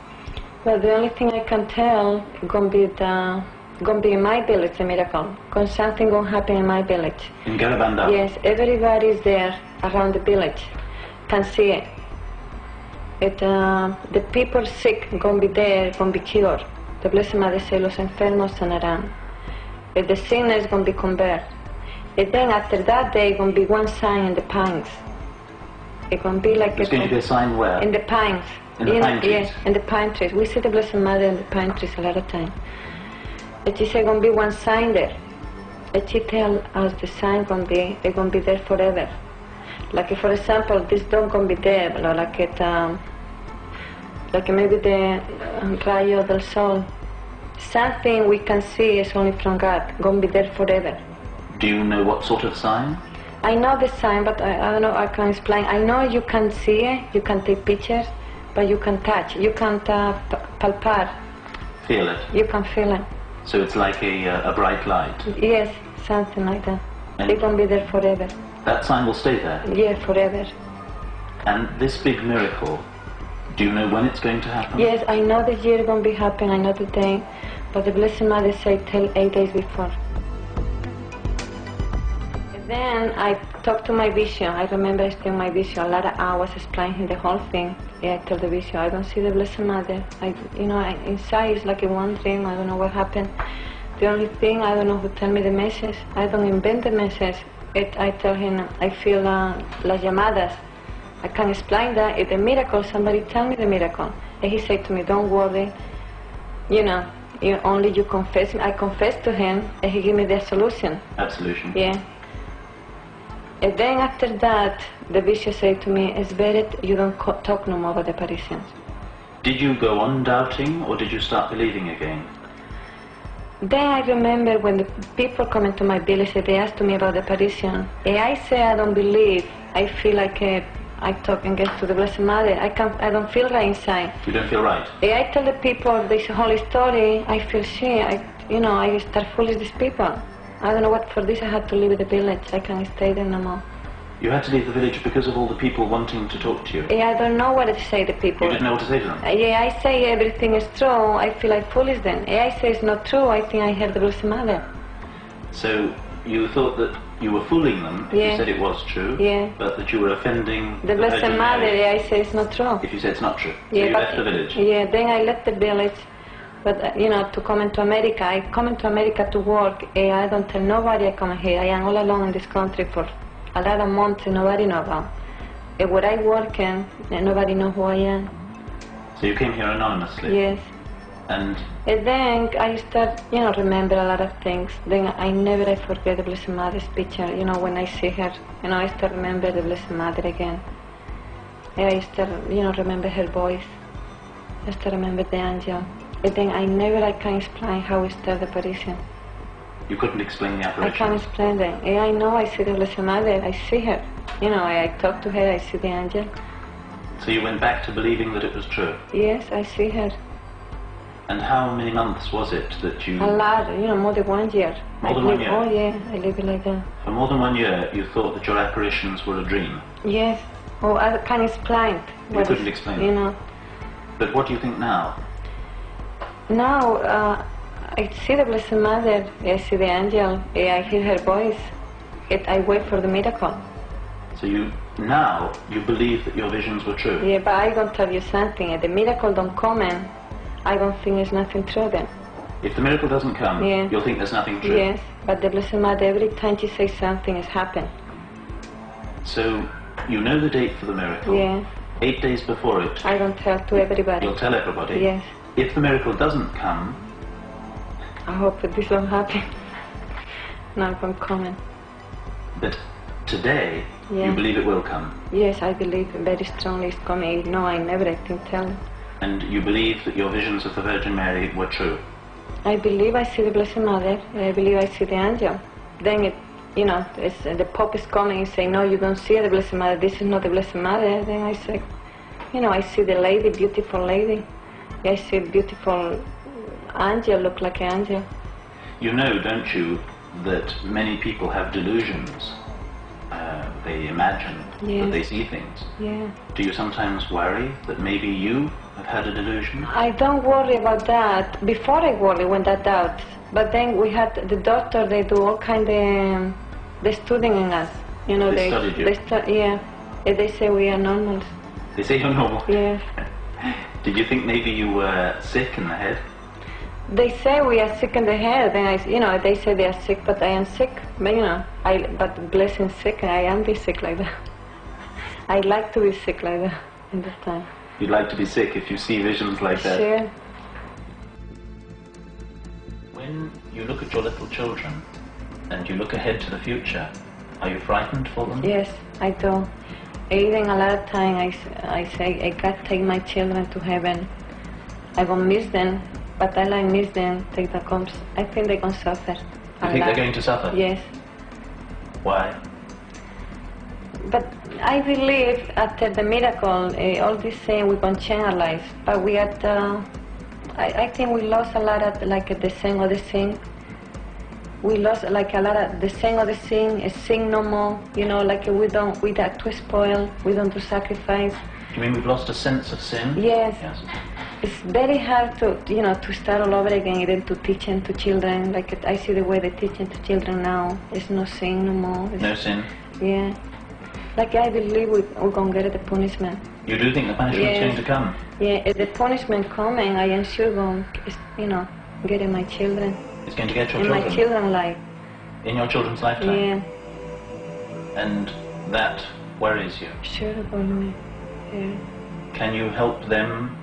D: Well, the only thing I can tell is going to be in my village, the miracle. Because something going to happen in my village.
E: In Garabandal?
D: Yes, everybody is there around the village, can see it. The people sick going to be there, going to be cured. The Blessed Mother says, los enfermos sanarán. The sinners going to be converted. And then after that day, going to be one sign in the pines. It's going to be like...
E: There's going to be a sign where?
D: In the pines.
E: In the pine trees?
D: Yes, in the pine trees. We see the Blessed Mother in the pine trees a lot of time. And she said, going to be one sign there. And she tells us the sign going to be there forever. Like, for example, this dog going to be there, like maybe the rayo del sol. Something we can see is only from God, going to be there forever.
E: Do you know what sort of sign?
D: I know the sign, but I don't know, I can't explain. I know you can see it, you can take pictures, but you can touch, you can't palpar.
E: Feel it?
D: You can feel it.
E: So it's like a bright light?
D: Yes, something like that.
E: And
D: it's going to be there forever.
E: That sign will stay there?
D: Yeah, forever.
E: And this big miracle, do you know when it's going to happen?
D: Yes, I know the year going to be happening, I know the day, but the Blessed Mother said tell 8 days before. And then I talked to my vision. I remember still my vision. A lot of hours explaining the whole thing. Yeah, I told the vision, I don't see the Blessed Mother. Inside it's like a one dream. I don't know what happened. The only thing, I don't know who tell me the message. I don't invent the message. I tell him, I feel las llamadas. I can explain that. It's a miracle. Somebody tell me the miracle. And he said to me, don't worry. Only you confess me. I confessed to him, and he gave me the solution.
E: Absolution.
D: Yeah. And then after that, the bishop said to me, it's better you don't talk no more about the apparitions.
E: Did you go on doubting, or did you start believing again?
D: Then I remember when the people come into my village, they asked me about the apparition. And I say I don't believe. I feel like I talk against to the Blessed Mother. I don't feel right inside.
E: You don't feel right?
D: And I tell the people this whole story. I feel shame. I start fooling these people. I don't know what for this I had to leave the village. I can't stay there no more.
E: You had to leave the village because of all the people wanting to talk to you?
D: Yeah, I don't know what to say to people.
E: You didn't know what to say to them?
D: Yeah, I say everything is true. I feel like foolish then. Yeah, I say it's not true. I think I heard the Blessed Mother.
E: So you thought that you were fooling them if you said it was true, but that you were offending
D: the Blessed Mother. Yeah, I say it's not true.
E: If you said it's not true. So
D: you
E: left the village?
D: Yeah, then I left the village. But, to come into America, I come into America to work. I don't tell nobody I come here. I am all alone in this country for a lot of months and nobody knows about. Where I work and nobody knows who I am.
E: So you came here anonymously?
D: Yes.
E: And
D: then I start, remember a lot of things. Then I forget the Blessed Mother's picture. When I see her, I start remember the Blessed Mother again. I start, remember her voice. I start remember the angel. And then I can explain how it started the apparition.
E: You couldn't explain the apparition?
D: I can't explain that. I know I see the Blessed Mother, I see her. I talk to her, I see the angel.
E: So you went back to believing that it was true?
D: Yes, I see her.
E: And how many months was it that you...
D: A lot, more than 1 year.
E: More than 1 year?
D: Oh yeah, I live it like that.
E: For more than 1 year you thought that your apparitions were a dream?
D: Yes. Oh, I can't explain.
E: You couldn't explain it? But what do you think now?
D: Now, I see the Blessed Mother, I see the angel, I hear her voice, I wait for the miracle.
E: So now you believe that your visions were true?
D: Yeah, but I don't tell you something. If the miracle don't come in, I don't think there's nothing true then.
E: If the miracle doesn't come, you'll think there's nothing true?
D: Yes, but the Blessed Mother, every time she says something, has happened.
E: So you know the date for the miracle?
D: Yeah.
E: 8 days before it?
D: I don't tell to everybody.
E: You'll tell everybody?
D: Yes.
E: If the miracle doesn't come?
D: I hope that this won't happen. Not going to come.
E: But today, you believe it will come?
D: Yes, I believe very strongly it's coming. No, I never can tell.
E: And you believe that your visions of the Virgin Mary were true?
D: I believe I see the Blessed Mother. I believe I see the angel. Then the Pope is coming and saying, no, you don't see the Blessed Mother. This is not the Blessed Mother. Then I say, I see the lady, beautiful lady. I see a beautiful angel, look like an angel.
E: You know, don't you, that many people have delusions? They imagine that they see things.
D: Yeah.
E: Do you sometimes worry that maybe you have had a delusion?
D: I don't worry about that. Before I worry when that doubt. But then we had the doctor, they do all kind of, they studying in us.
E: They studied you?
D: They say we are normal.
E: They say you're normal?
D: Yeah.
E: Did you think maybe you were sick in the head?
D: They say we are sick in the head, and they say they are sick, but I am sick. But but blessing sick, I am be sick like that. I like to be sick like that in that time.
E: You'd like to be sick if you see visions like that?
D: Sure.
E: When you look at your little children and you look ahead to the future, are you frightened for them?
D: Yes, I do. Even a lot of time I say, I got to take my children to heaven. I won't miss them. But I like miss them, take the comes. I think they're going to suffer.
E: You think they're going to suffer?
D: Yes.
E: Why?
D: But I believe after the miracle, all this saying we're going to change our lives. But we had, I think we lost a lot of the saying of the sin. We lost a lot of the saying of the sin, sing no more. We have to spoil, we don't do sacrifice.
E: You mean we've lost a sense of sin?
D: Yes. It's very hard to start all over again and then to teach them to children. I see the way they teach them to children now. It's no sin no more.
E: No sin?
D: Yeah. I believe we're going to get the punishment.
E: You do think the punishment's going to come?
D: Yeah, if the punishment coming, I am sure going to, get in my children.
E: It's going to get your children?
D: In my children's life.
E: In your children's lifetime?
D: Yeah.
E: And that worries you?
D: Sure about me, yeah.
E: Can you help them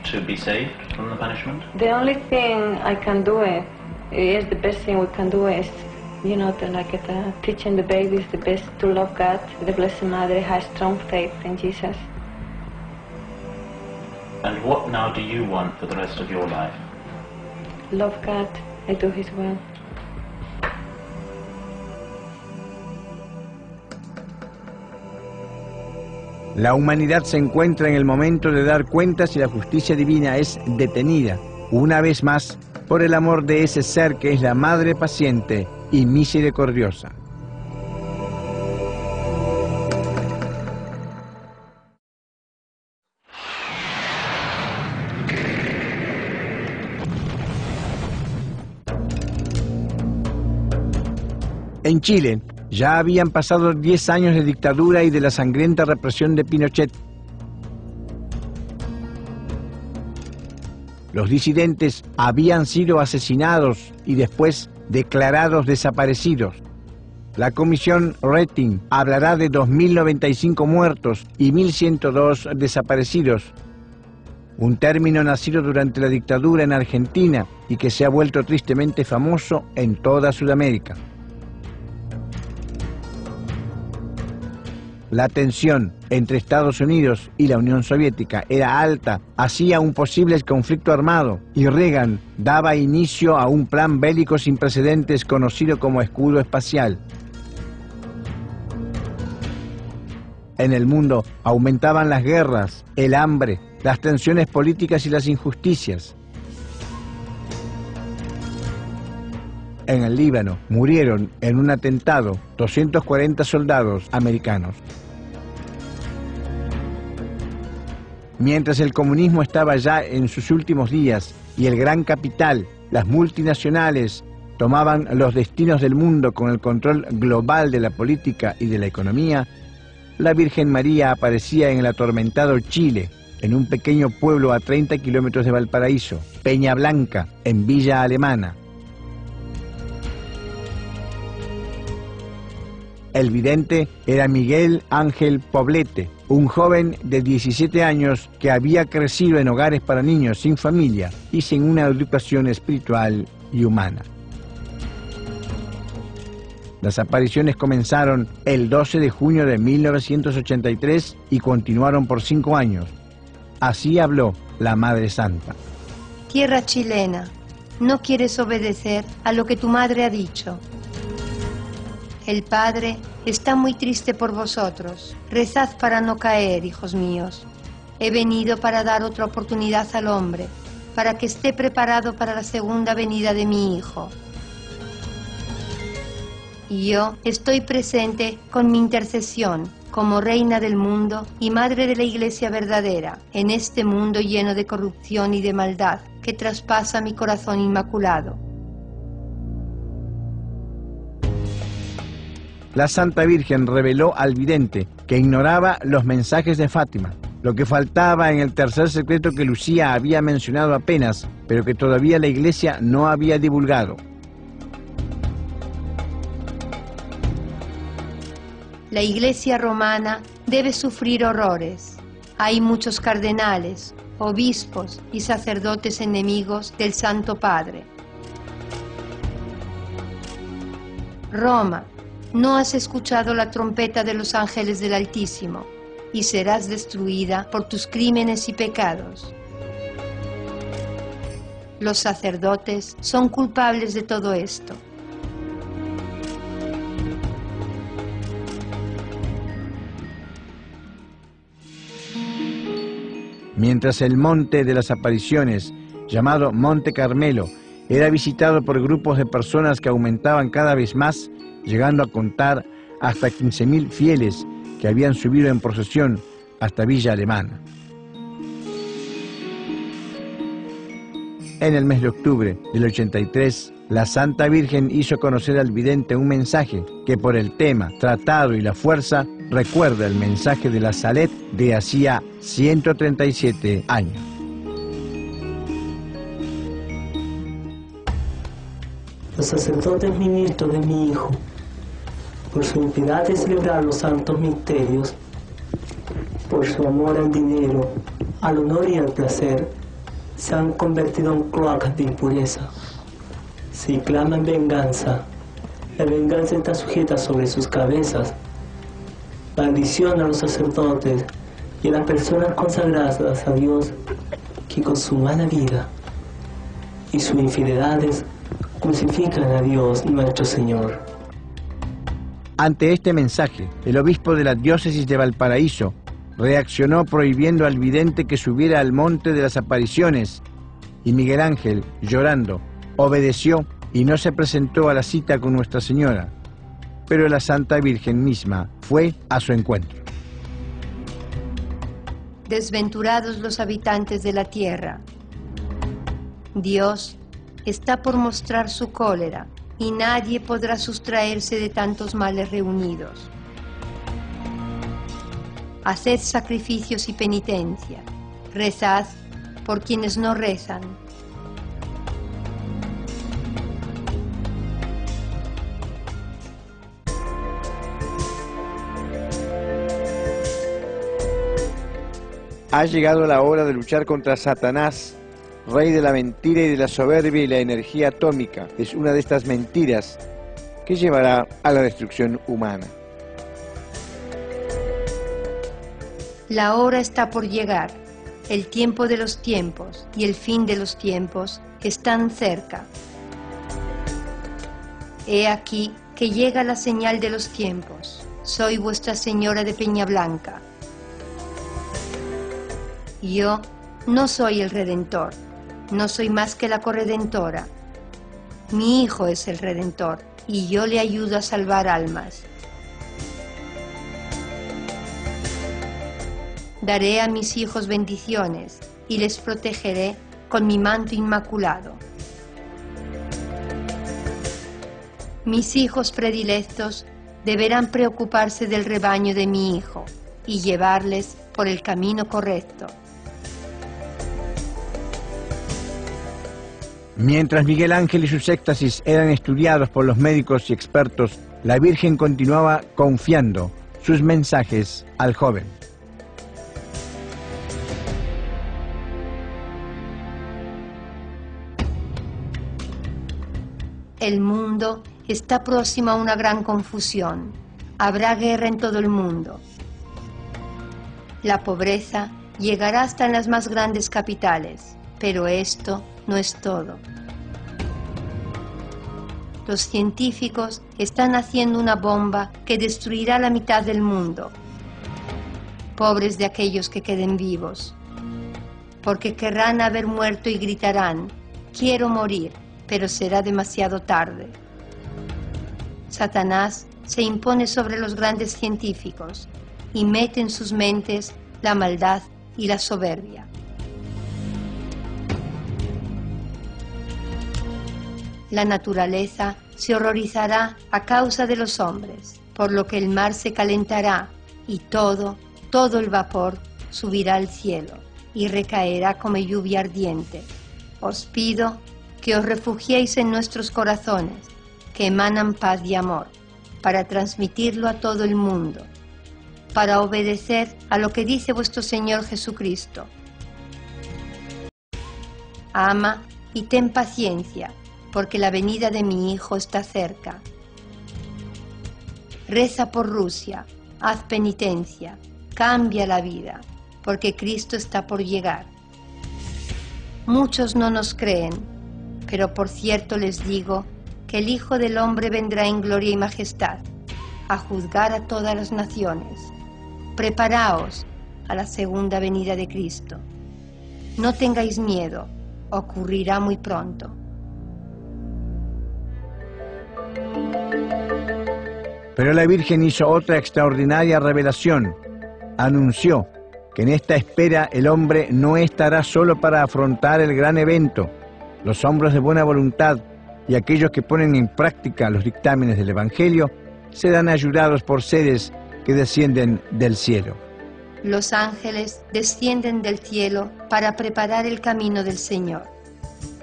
E: to be saved from the punishment?
D: The only thing I can do is the best thing we can do is, teaching the babies the best to love God, the Blessed Mother, have strong faith in Jesus.
E: And what now do you want for the rest of your life?
D: Love God and do His will.
A: La humanidad se encuentra en el momento de dar cuenta si la justicia divina es detenida, una vez más, por el amor de ese ser que es la Madre paciente y misericordiosa. En Chile, ya habían pasado 10 años de dictadura y de la sangrienta represión de Pinochet. Los disidentes habían sido asesinados y después declarados desaparecidos. La comisión Rating hablará de 2.095 muertos y 1.102 desaparecidos. Un término nacido durante la dictadura en Argentina y que se ha vuelto tristemente famoso en toda Sudamérica. La tensión entre Estados Unidos y la Unión Soviética era alta, hacía un posible conflicto armado y Reagan daba inicio a un plan bélico sin precedentes conocido como escudo espacial. En el mundo aumentaban las guerras, el hambre, las tensiones políticas y las injusticias. En el Líbano murieron en un atentado 240 soldados americanos. Mientras el comunismo estaba ya en sus últimos días y el gran capital las multinacionales tomaban los destinos del mundo con el control global de la política y de la economía, la Virgen María aparecía en el atormentado Chile, en un pequeño pueblo a 30 kilómetros de Valparaíso, Peña Blanca, en Villa Alemana. El vidente era Miguel Ángel Poblete, un joven de 17 años que había crecido en hogares para niños sin familia y sin una educación espiritual y humana. Las apariciones comenzaron el 12 de junio de 1983 y continuaron por 5 años. Así habló la Madre Santa.
C: Tierra chilena, no quieres obedecer a lo que tu madre ha dicho. El Padre está muy triste por vosotros. Rezad para no caer, hijos míos. He venido para dar otra oportunidad al hombre, para que esté preparado para la segunda venida de mi Hijo. Y yo estoy presente con mi intercesión como reina del mundo y madre de la Iglesia verdadera, en este mundo lleno de corrupción y de maldad que traspasa mi corazón inmaculado.
A: La Santa Virgen reveló al vidente que ignoraba los mensajes de Fátima, lo que faltaba en el tercer secreto que Lucía había mencionado apenas, pero que todavía la Iglesia no había divulgado.
C: La Iglesia romana debe sufrir horrores. Hay muchos cardenales, obispos y sacerdotes enemigos del Santo Padre. Roma, no has escuchado la trompeta de los ángeles del Altísimo, y serás destruida por tus crímenes y pecados. Los sacerdotes son culpables de todo esto.
A: Mientras el Monte de las Apariciones, llamado Monte Carmelo, era visitado por grupos de personas que aumentaban cada vez más, llegando a contar hasta 15.000 fieles que habían subido en procesión hasta Villa Alemana. En el mes de octubre del 83, la Santa Virgen hizo conocer al vidente un mensaje que por el tema tratado y la fuerza recuerda el mensaje de la Salet de hacía 137 años.
F: Los sacerdotes ministros de mi Hijo, por su impiedad de celebrar los santos misterios, por su amor al dinero, al honor y al placer, se han convertido en cloacas de impureza. Si claman venganza, la venganza está sujeta sobre sus cabezas. Maldición a los sacerdotes y a las personas consagradas a Dios que con su mala vida y sus infidelidades crucifican a Dios nuestro Señor.
A: Ante este mensaje, el obispo de la diócesis de Valparaíso reaccionó prohibiendo al vidente que subiera al Monte de las Apariciones, y Miguel Ángel, llorando, obedeció y no se presentó a la cita con Nuestra Señora, pero la Santa Virgen misma fue a su encuentro.
C: Desventurados los habitantes de la tierra. Dios está por mostrar su cólera y nadie podrá sustraerse de tantos males reunidos. Haced sacrificios y penitencia, rezad por quienes no rezan.
A: Ha llegado la hora de luchar contra Satanás, rey de la mentira y de la soberbia y la energía atómica. Es una de estas mentiras que llevará a la destrucción humana.
C: La hora está por llegar. El tiempo de los tiempos y el fin de los tiempos están cerca. He aquí que llega la señal de los tiempos. Soy vuestra Señora de Peña Blanca. Yo no soy el Redentor, no soy más que la corredentora. Mi Hijo es el Redentor y yo le ayudo a salvar almas. Daré a mis hijos bendiciones y les protegeré con mi manto inmaculado. Mis hijos predilectos deberán preocuparse del rebaño de mi Hijo y llevarles por el camino correcto.
A: Mientras Miguel Ángel y sus éxtasis eran estudiados por los médicos y expertos, la Virgen continuaba confiando sus mensajes al joven.
C: El mundo está próximo a una gran confusión. Habrá guerra en todo el mundo. La pobreza llegará hasta en las más grandes capitales, pero esto no es todo. Los científicos están haciendo una bomba que destruirá la mitad del mundo. Pobres de aquellos que queden vivos, porque querrán haber muerto y gritarán: quiero morir, pero será demasiado tarde. Satanás se impone sobre los grandes científicos y mete en sus mentes la maldad y la soberbia. La naturaleza se horrorizará a causa de los hombres, por lo que el mar se calentará y todo el vapor subirá al cielo y recaerá como lluvia ardiente. Os pido que os refugiéis en nuestros corazones, que emanan paz y amor, para transmitirlo a todo el mundo, para obedecer a lo que dice vuestro Señor Jesucristo. Ama y ten paciencia, porque la venida de mi Hijo está cerca. Reza por Rusia, haz penitencia, cambia la vida, porque Cristo está por llegar. Muchos no nos creen, pero por cierto les digo que el Hijo del Hombre vendrá en gloria y majestad, a juzgar a todas las naciones. Preparaos a la segunda venida de Cristo. No tengáis miedo, ocurrirá muy pronto.
A: Pero la Virgen hizo otra extraordinaria revelación. Anunció que en esta espera el hombre no estará solo para afrontar el gran evento. Los hombres de buena voluntad y aquellos que ponen en práctica los dictámenes del Evangelio serán ayudados por seres que descienden del cielo.
C: Los ángeles descienden del cielo para preparar el camino del Señor.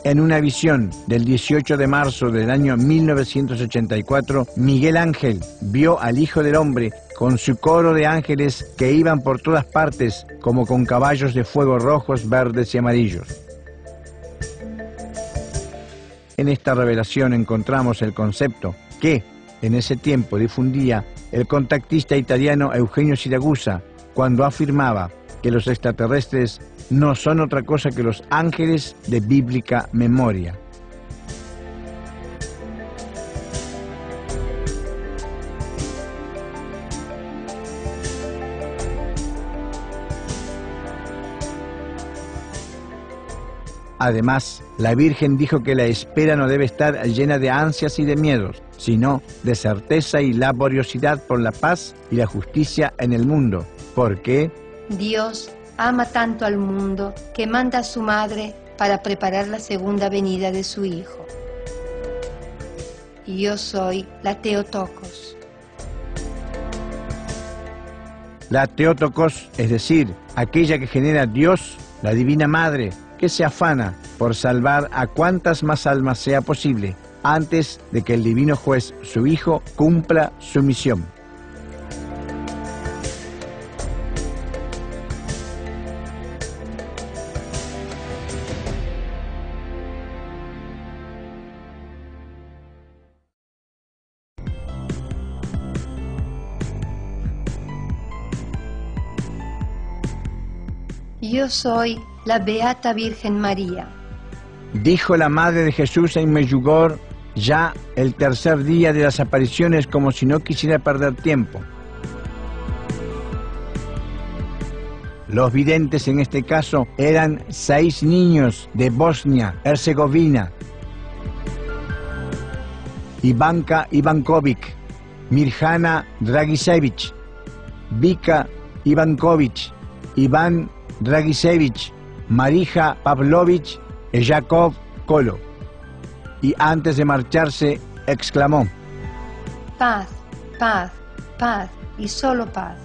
A: En una visión del 18 de marzo del año 1984, Miguel Ángel vio al Hijo del Hombre con su coro de ángeles que iban por todas partes como con caballos de fuego rojos, verdes y amarillos. En esta revelación encontramos el concepto que en ese tiempo difundía el contactista italiano Eugenio Siragusa cuando afirmaba que los extraterrestres no son otra cosa que los ángeles de bíblica memoria. Además, la Virgen dijo que la espera no debe estar llena de ansias y de miedos, sino de certeza y laboriosidad por la paz y la justicia en el mundo, porque
C: Dios ama tanto al mundo que manda a su madre para preparar la segunda venida de su Hijo. Yo soy la Theotokos.
A: La Theotokos, es decir, aquella que genera Dios, la Divina Madre, que se afana por salvar a cuantas más almas sea posible antes de que el Divino Juez, su Hijo, cumpla su misión.
C: Yo soy la Beata Virgen María.
A: Dijo la Madre de Jesús en Medjugorje, ya el tercer día de las apariciones, como si no quisiera perder tiempo. Los videntes en este caso eran 6 niños de Bosnia-Herzegovina: Ivanka Ivankovic, Mirjana Dragicevic, Vika Ivankovic, Iván Dragicevic, Marija Pavlovich y Jakov Kolo. Y antes de marcharse exclamó:
C: paz, paz, paz y solo paz.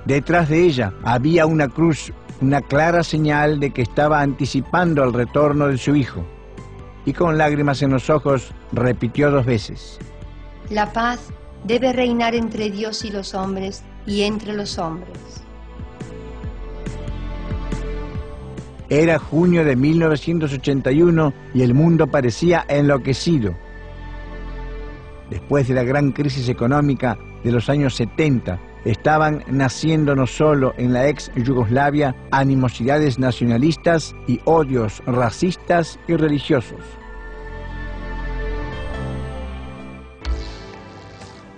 A: Detrás de ella había una cruz, una clara señal de que estaba anticipando el retorno de su hijo. Y con lágrimas en los ojos repitió 2 veces:
C: La paz debe reinar entre Dios y los hombres y entre los hombres.
A: Era junio de 1981 y el mundo parecía enloquecido. Después de la gran crisis económica de los años 70, estaban naciendo no solo en la ex Yugoslavia animosidades nacionalistas y odios racistas y religiosos.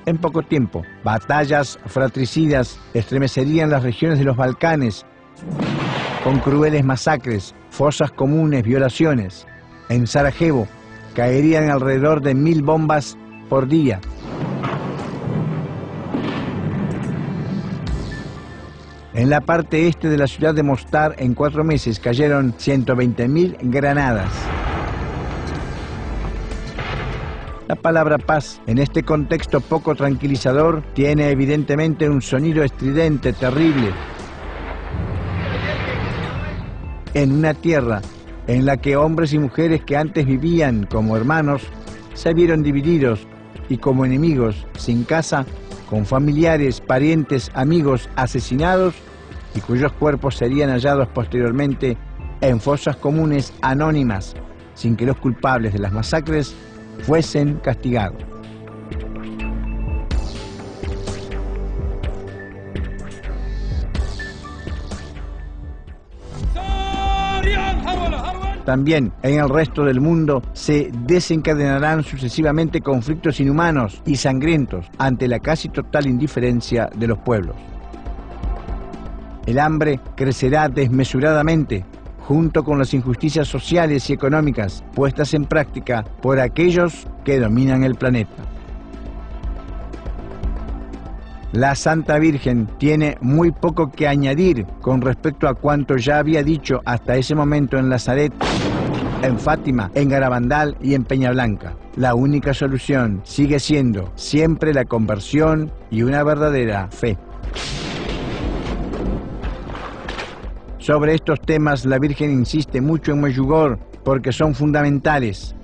A: En poco tiempo, batallas fratricidas estremecerían las regiones de los Balcanes, con crueles masacres, fosas comunes, violaciones. En Sarajevo caerían alrededor de 1000 bombas por día. En la parte este de la ciudad de Mostar, en 4 meses cayeron 120.000 granadas. La palabra paz, en este contexto poco tranquilizador, tiene evidentemente un sonido estridente, terrible. En una tierra en la que hombres y mujeres que antes vivían como hermanos se vieron divididos y como enemigos, sin casa, con familiares, parientes, amigos asesinados y cuyos cuerpos serían hallados posteriormente en fosas comunes anónimas, sin que los culpables de las masacres fuesen castigados. También en el resto del mundo se desencadenarán sucesivamente conflictos inhumanos y sangrientos ante la casi total indiferencia de los pueblos. El hambre crecerá desmesuradamente, junto con las injusticias sociales y económicas puestas en práctica por aquellos que dominan el planeta. La Santa Virgen tiene muy poco que añadir con respecto a cuanto ya había dicho hasta ese momento en Nazaret, en Fátima, en Garabandal y en Peñablanca. La única solución sigue siendo siempre la conversión y una verdadera fe. Sobre estos temas la Virgen insiste mucho en Medjugorje porque son fundamentales.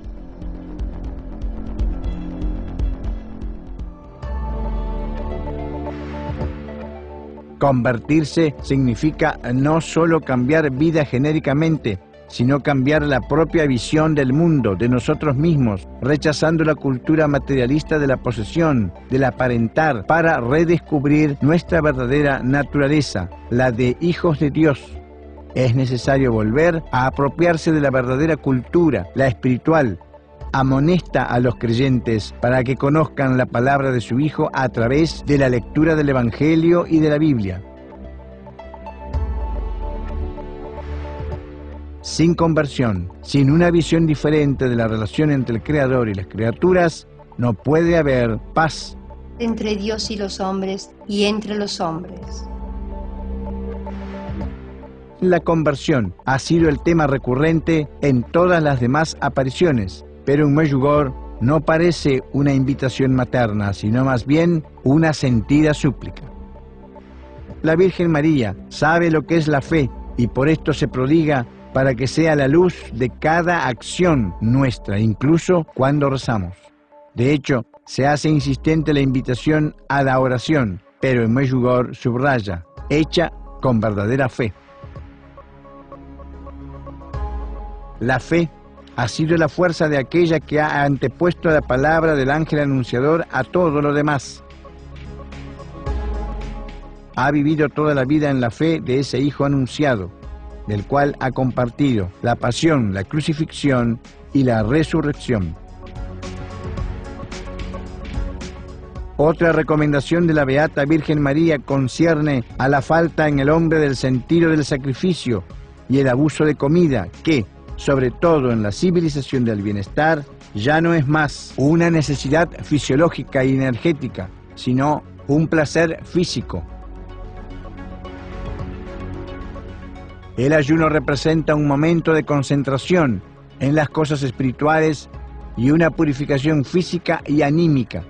A: Convertirse significa no solo cambiar vida genéricamente, sino cambiar la propia visión del mundo, de nosotros mismos, rechazando la cultura materialista de la posesión, del aparentar, para redescubrir nuestra verdadera naturaleza, la de hijos de Dios. Es necesario volver a apropiarse de la verdadera cultura, la espiritual. Amonesta a los creyentes para que conozcan la palabra de su Hijo a través de la lectura del Evangelio y de la Biblia. Sin conversión, sin una visión diferente de la relación entre el Creador y las criaturas, no puede haber paz
C: entre Dios y los hombres y entre los hombres.
A: La conversión ha sido el tema recurrente en todas las demás apariciones, pero en Medjugorje no parece una invitación materna, sino más bien una sentida súplica. La Virgen María sabe lo que es la fe y por esto se prodiga para que sea la luz de cada acción nuestra, incluso cuando rezamos. De hecho, se hace insistente la invitación a la oración, pero en Medjugorje subraya, hecha con verdadera fe. La fe ha sido la fuerza de aquella que ha antepuesto la palabra del ángel anunciador a todo lo demás. Ha vivido toda la vida en la fe de ese Hijo anunciado, del cual ha compartido la pasión, la crucifixión y la resurrección. Otra recomendación de la Beata Virgen María concierne a la falta en el hombre del sentido del sacrificio y el abuso de comida, que, sobre todo en la civilización del bienestar, ya no es más una necesidad fisiológica y energética, sino un placer físico. El ayuno representa un momento de concentración en las cosas espirituales y una purificación física y anímica.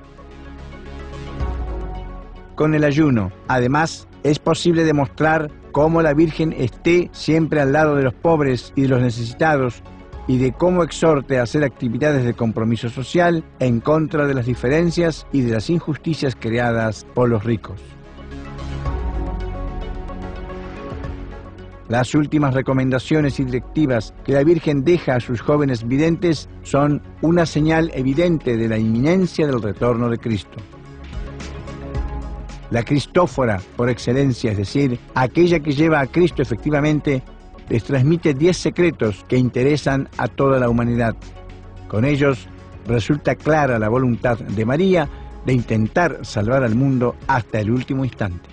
A: Con el ayuno, además, es posible demostrar cómo la Virgen esté siempre al lado de los pobres y de los necesitados, y de cómo exhorte a hacer actividades de compromiso social en contra de las diferencias y de las injusticias creadas por los ricos. Las últimas recomendaciones y directivas que la Virgen deja a sus jóvenes videntes son una señal evidente de la inminencia del retorno de Cristo. La Cristófora, por excelencia, es decir, aquella que lleva a Cristo efectivamente, les transmite 10 secretos que interesan a toda la humanidad. Con ellos resulta clara la voluntad de María de intentar salvar al mundo hasta el último instante.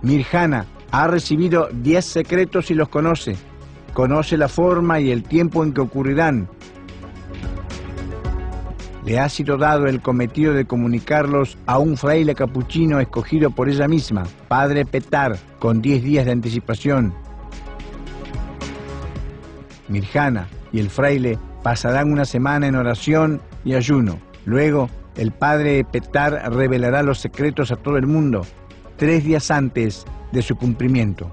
A: Mirjana ha recibido 10 secretos y los conoce. Conoce la forma y el tiempo en que ocurrirán. Le ha sido dado el cometido de comunicarlos a un fraile capuchino escogido por ella misma, Padre Petar, con 10 días de anticipación. Mirjana y el fraile pasarán una semana en oración y ayuno. Luego, el Padre Petar revelará los secretos a todo el mundo, 3 días antes de su cumplimiento.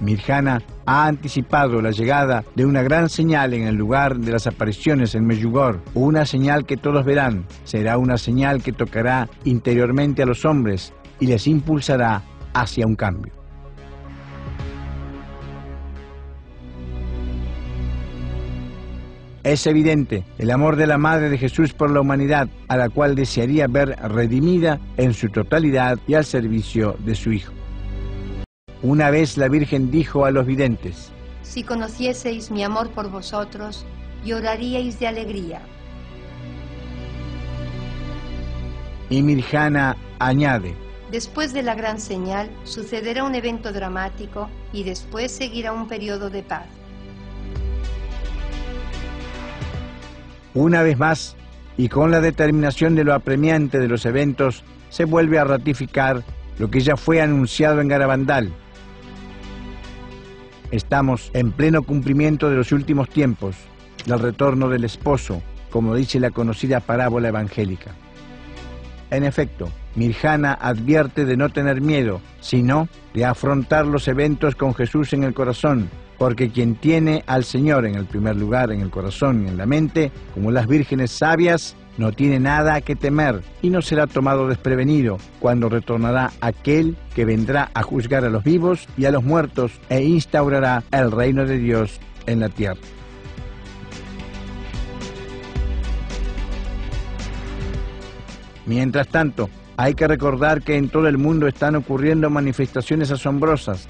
A: Mirjana ha anticipado la llegada de una gran señal en el lugar de las apariciones en Medjugorje, una señal que todos verán. Será una señal que tocará interiormente a los hombres y les impulsará hacia un cambio. Es evidente el amor de la Madre de Jesús por la humanidad, a la cual desearía ver redimida en su totalidad y al servicio de su Hijo. Una vez la Virgen dijo a los videntes:
C: si conocieseis mi amor por vosotros, lloraríais de alegría.
A: Y Mirjana añade:
C: después de la gran señal sucederá un evento dramático y después seguirá un periodo de paz.
A: Una vez más, y con la determinación de lo apremiante de los eventos, se vuelve a ratificar lo que ya fue anunciado en Garabandal. Estamos en pleno cumplimiento de los últimos tiempos, del retorno del esposo, como dice la conocida parábola evangélica. En efecto, Mirjana advierte de no tener miedo, sino de afrontar los eventos con Jesús en el corazón, porque quien tiene al Señor en el primer lugar, en el corazón y en la mente, como las vírgenes sabias, no tiene nada que temer y no será tomado desprevenido cuando retornará aquel que vendrá a juzgar a los vivos y a los muertos e instaurará el reino de Dios en la tierra. Mientras tanto, hay que recordar que en todo el mundo están ocurriendo manifestaciones asombrosas.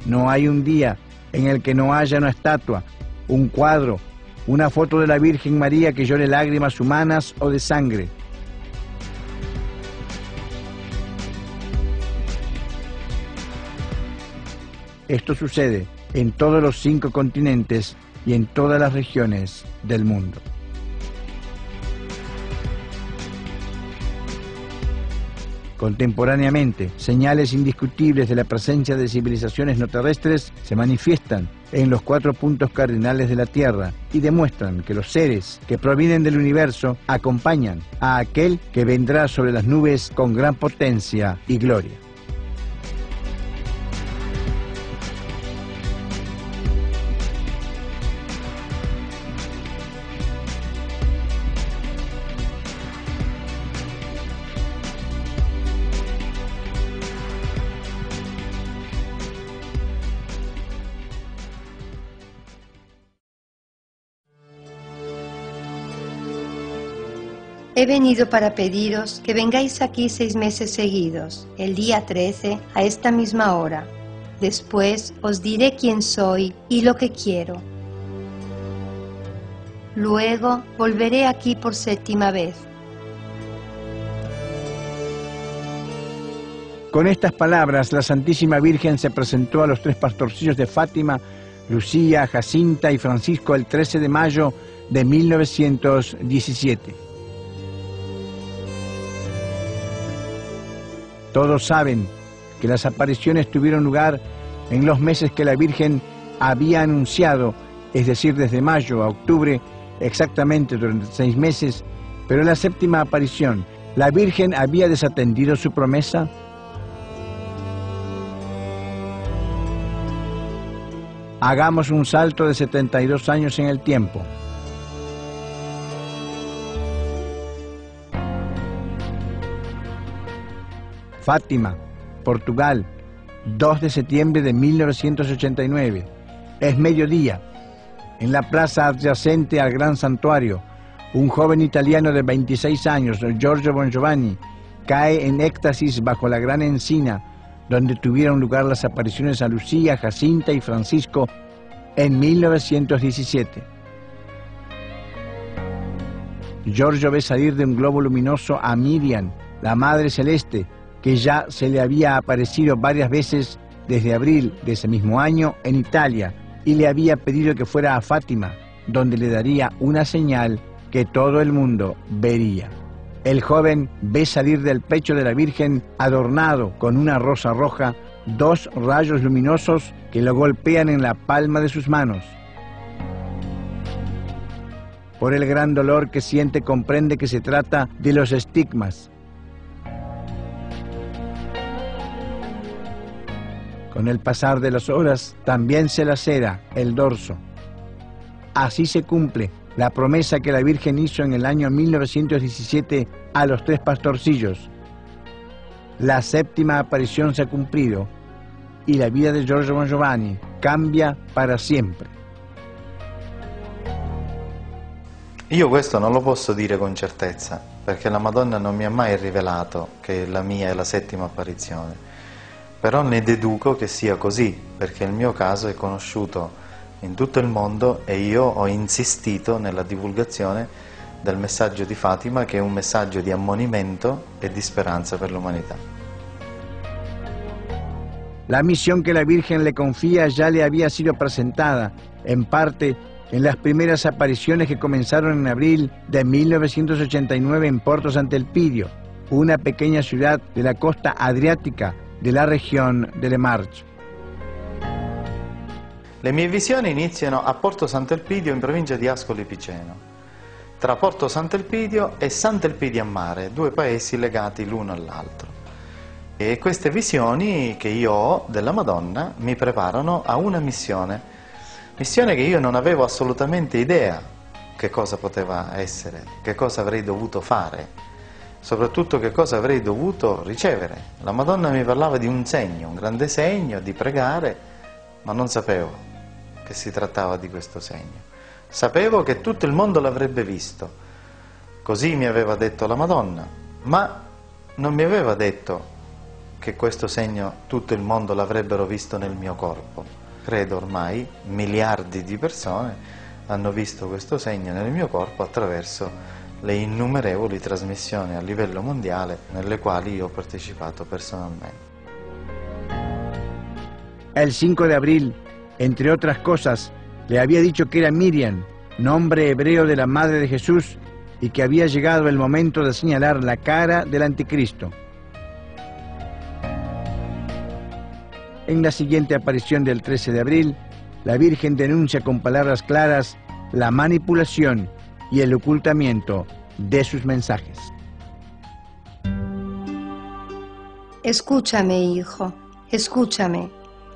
A: No hay un día en el que no haya una estatua, un cuadro, una foto de la Virgen María que llore lágrimas humanas o de sangre. Esto sucede en todos los 5 continentes y en todas las regiones del mundo. Contemporáneamente, señales indiscutibles de la presencia de civilizaciones no terrestres se manifiestan en los 4 puntos cardinales de la Tierra y demuestran que los seres que provienen del universo acompañan a aquel que vendrá sobre las nubes con gran potencia y gloria.
C: He venido para pediros que vengáis aquí 6 meses seguidos, el día 13, a esta misma hora. Después os diré quién soy y lo que quiero. Luego volveré aquí por 7ª vez.
A: Con estas palabras, la Santísima Virgen se presentó a los 3 pastorcillos de Fátima, Lucía, Jacinta y Francisco, el 13 de mayo de 1917. Todos saben que las apariciones tuvieron lugar en los meses que la Virgen había anunciado, es decir, desde mayo a octubre, exactamente durante 6 meses, pero en la séptima aparición, ¿la Virgen había desatendido su promesa? Hagamos un salto de 72 años en el tiempo. Fátima, Portugal, 2 de septiembre de 1989. Es mediodía. En la plaza adyacente al gran santuario, un joven italiano de 26 años, Giorgio Bongiovanni, cae en éxtasis bajo la gran encina donde tuvieron lugar las apariciones a Lucía, Jacinta y Francisco en 1917. Giorgio ve salir de un globo luminoso a Miriam, la Madre Celeste, que ya se le había aparecido varias veces desde abril de ese mismo año en Italia, y le había pedido que fuera a Fátima, donde le daría una señal que todo el mundo vería. El joven ve salir del pecho de la Virgen, adornado con una rosa roja, 2 rayos luminosos que lo golpean en la palma de sus manos. Por el gran dolor que siente, comprende que se trata de los estigmas. Con el pasar de las horas, también se lacera el dorso. Así se cumple la promesa que la Virgen hizo en el año 1917 a los 3 pastorcillos. La séptima aparición se ha cumplido y la vida de Giorgio Bongiovanni cambia para sempre.
B: Io questo non lo posso dire con certezza, perché la Madonna non mi ha mai rivelato che la mia è la settima apparizione. Però ne deduco che sia così, perché il mio caso è conosciuto in tutto il mondo e io ho insistito nella divulgazione del messaggio di Fatima, che è un messaggio di ammonimento e di speranza per l'umanità.
A: La misión que la Virgen le confía ya le había sido presentada, en parte, en las primeras apariciones que comenzaron en abril de 1989 en Porto Sant'Elpidio, una pequeña ciudad de la costa adriática de la región de Le Marche.
B: Le mie visioni iniziano a Porto Sant'Elpidio in provincia di Ascoli Piceno, tra Porto Sant'Elpidio e Sant'Elpidio a Mare, 2 paesi legati l'uno all'altro. E queste visioni che io ho della Madonna mi preparano a una missione che io non avevo assolutamente idea che cosa poteva essere, che cosa avrei dovuto fare, soprattutto che cosa avrei dovuto ricevere. La Madonna mi parlava di un segno, un grande segno, di pregare, ma non sapevo che si trattava di questo segno. Sapevo che tutto il mondo l'avrebbe visto, così mi aveva detto la Madonna, ma non mi aveva detto che questo segno tutto il mondo l'avrebbero visto nel mio corpo. Credo ormai miliardi di persone hanno visto questo segno nel mio corpo attraverso le innumerevoli trasmissioni a livello mondiale nelle quali io ho partecipato personalmente.
A: El 5 de abril, entre otras cosas, le había dicho que era Miriam, nombre hebreo de la Madre de Jesús, y que había llegado el momento de señalar la cara del anticristo. En la siguiente aparición del 13 de abril, la Virgen denuncia con palabras claras la manipulación y el ocultamiento de sus mensajes.
C: Escúchame, hijo, escúchame.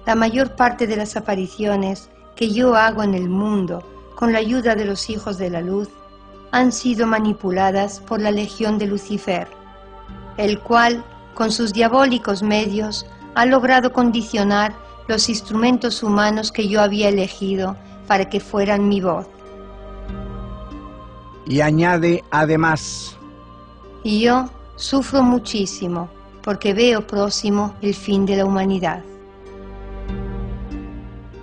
C: La mayor parte de las apariciones que yo hago en el mundo con la ayuda de los hijos de la luz han sido manipuladas por la legión de Lucifer, el cual, con sus diabólicos medios, ha logrado condicionar los instrumentos humanos que yo había elegido para que fueran mi voz.
A: Y añade además:
C: Y yo sufro muchísimo porque veo próximo el fin de la humanidad.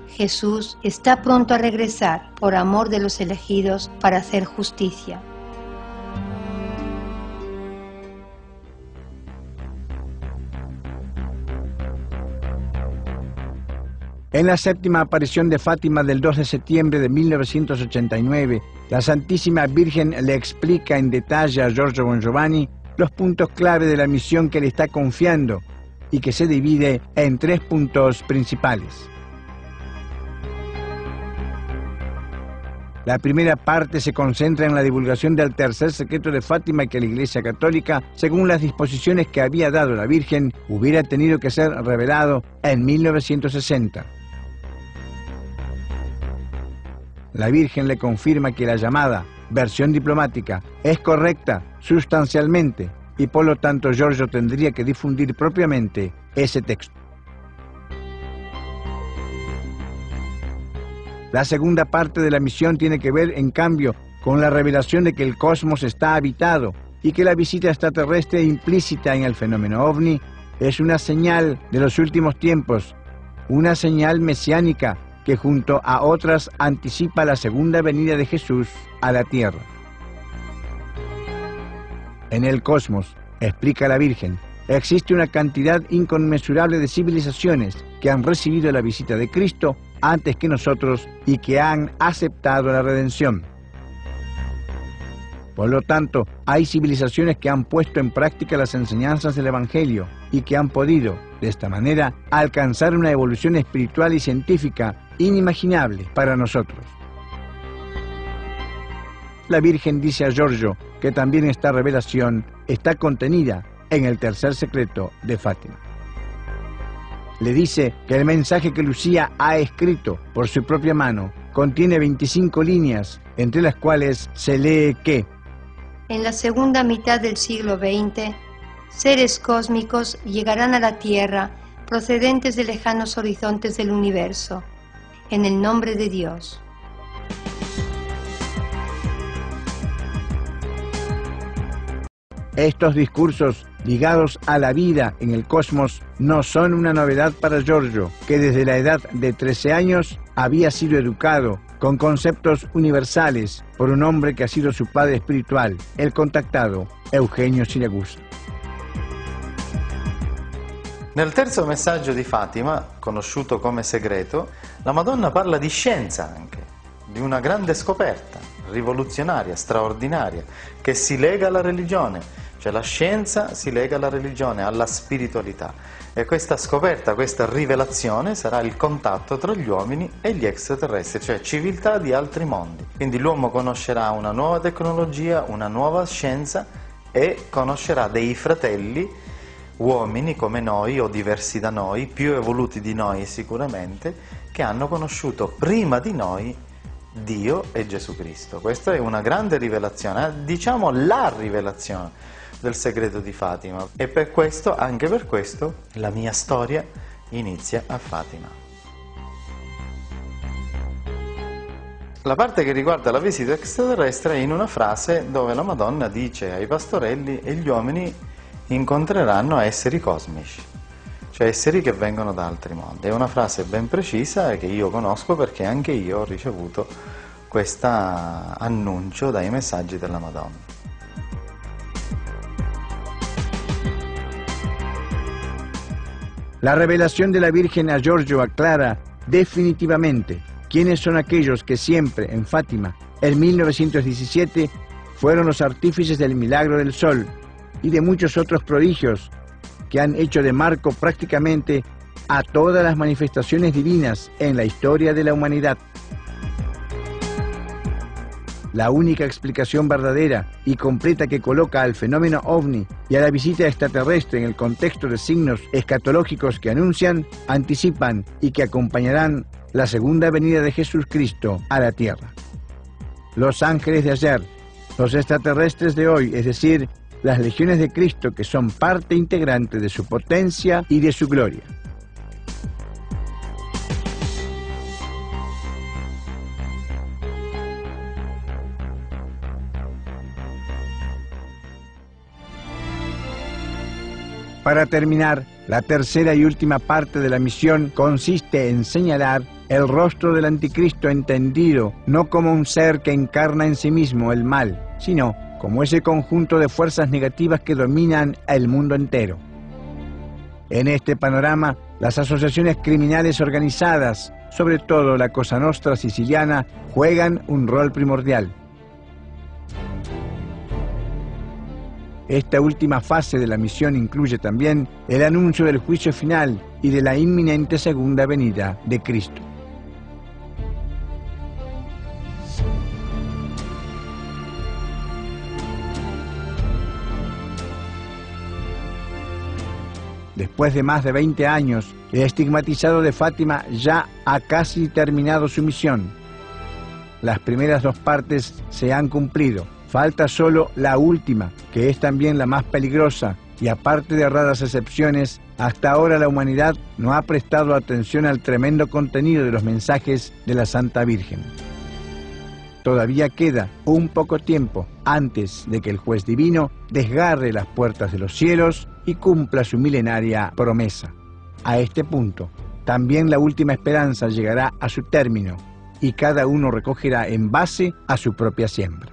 C: Jesús está pronto a regresar por amor de los elegidos para hacer justicia.
A: En la séptima aparición de Fátima del 2 de septiembre de 1989, la Santísima Virgen le explica en detalle a Giorgio Bongiovanni los puntos clave de la misión que le está confiando y que se divide en 3 puntos principales. La primera parte se concentra en la divulgación del tercer secreto de Fátima que la Iglesia Católica, según las disposiciones que había dado la Virgen, hubiera tenido que ser revelado en 1960. La Virgen le confirma que la llamada versión diplomática es correcta sustancialmente y por lo tanto Giorgio tendría que difundir propiamente ese texto. La segunda parte de la misión tiene que ver, en cambio, con la revelación de que el cosmos está habitado y que la visita extraterrestre implícita en el fenómeno ovni es una señal de los últimos tiempos, una señal mesiánica que junto a otras anticipa la segunda venida de Jesús a la Tierra. En el cosmos, explica la Virgen, existe una cantidad inconmensurable de civilizaciones que han recibido la visita de Cristo antes que nosotros y que han aceptado la redención. Por lo tanto, hay civilizaciones que han puesto en práctica las enseñanzas del Evangelio y que han podido, de esta manera, alcanzar una evolución espiritual y científica inimaginable para nosotros. La Virgen dice a Giorgio que también esta revelación está contenida en el tercer secreto de Fátima. Le dice que el mensaje que Lucía ha escrito por su propia mano contiene 25 líneas, entre las cuales se lee que
C: en la segunda mitad del siglo XX, seres cósmicos llegarán a la Tierra procedentes de lejanos horizontes del universo, en el nombre de Dios.
A: Estos discursos ligados a la vida en el cosmos no son una novedad para Giorgio, que desde la edad de 13 años había sido educado con conceptos universales por un hombre che ha sido su padre espiritual, el contactato Eugenio Siragusa.
B: Nel terzo messaggio di Fatima, conosciuto come segreto, la Madonna parla di scienza anche, di una grande scoperta, rivoluzionaria, straordinaria, che si lega alla religione. Cioè la scienza si lega alla religione, alla spiritualità. E questa scoperta, questa rivelazione sarà il contatto tra gli uomini e gli extraterrestri, cioè civiltà di altri mondi. Quindi l'uomo conoscerà una nuova tecnologia, una nuova scienza e conoscerà dei fratelli, uomini come noi o diversi da noi, più evoluti di noi sicuramente, che hanno conosciuto prima di noi Dio e Gesù Cristo. Questa è una grande rivelazione, diciamo la rivelazione del segreto di Fatima, e per questo, anche per questo, la mia storia inizia a Fatima. La parte che riguarda la visita extraterrestre è in una frase dove la Madonna dice ai pastorelli e gli uomini incontreranno esseri cosmici, cioè esseri che vengono da altri mondi. È una frase ben precisa che io conosco perché anche io ho ricevuto questo annuncio dai messaggi della Madonna.
A: La revelación de la Virgen a Giorgio aclara definitivamente quiénes son aquellos que siempre en Fátima, en 1917, fueron los artífices del milagro del sol y de muchos otros prodigios que han hecho de marco prácticamente a todas las manifestaciones divinas en la historia de la humanidad. La única explicación verdadera y completa que coloca al fenómeno ovni y a la visita extraterrestre en el contexto de signos escatológicos que anuncian, anticipan y que acompañarán la segunda venida de Jesucristo a la Tierra. Los ángeles de ayer, los extraterrestres de hoy, es decir, las legiones de Cristo que son parte integrante de su potencia y de su gloria. Para terminar, la tercera y última parte de la misión consiste en señalar el rostro del anticristo entendido no como un ser que encarna en sí mismo el mal, sino como ese conjunto de fuerzas negativas que dominan el mundo entero. En este panorama, las asociaciones criminales organizadas, sobre todo la Cosa Nostra siciliana, juegan un rol primordial. Esta última fase de la misión incluye también el anuncio del juicio final y de la inminente segunda venida de Cristo. Después de más de 20 años, el estigmatizado de Fátima ya ha casi terminado su misión. Las primeras 2 partes se han cumplido. Falta solo la última, que es también la más peligrosa, y aparte de raras excepciones, hasta ahora la humanidad no ha prestado atención al tremendo contenido de los mensajes de la Santa Virgen. Todavía queda un poco tiempo antes de que el juez divino desgarre las puertas de los cielos y cumpla su milenaria promesa. A este punto, también la última esperanza llegará a su término y cada uno recogerá en base a su propia siembra.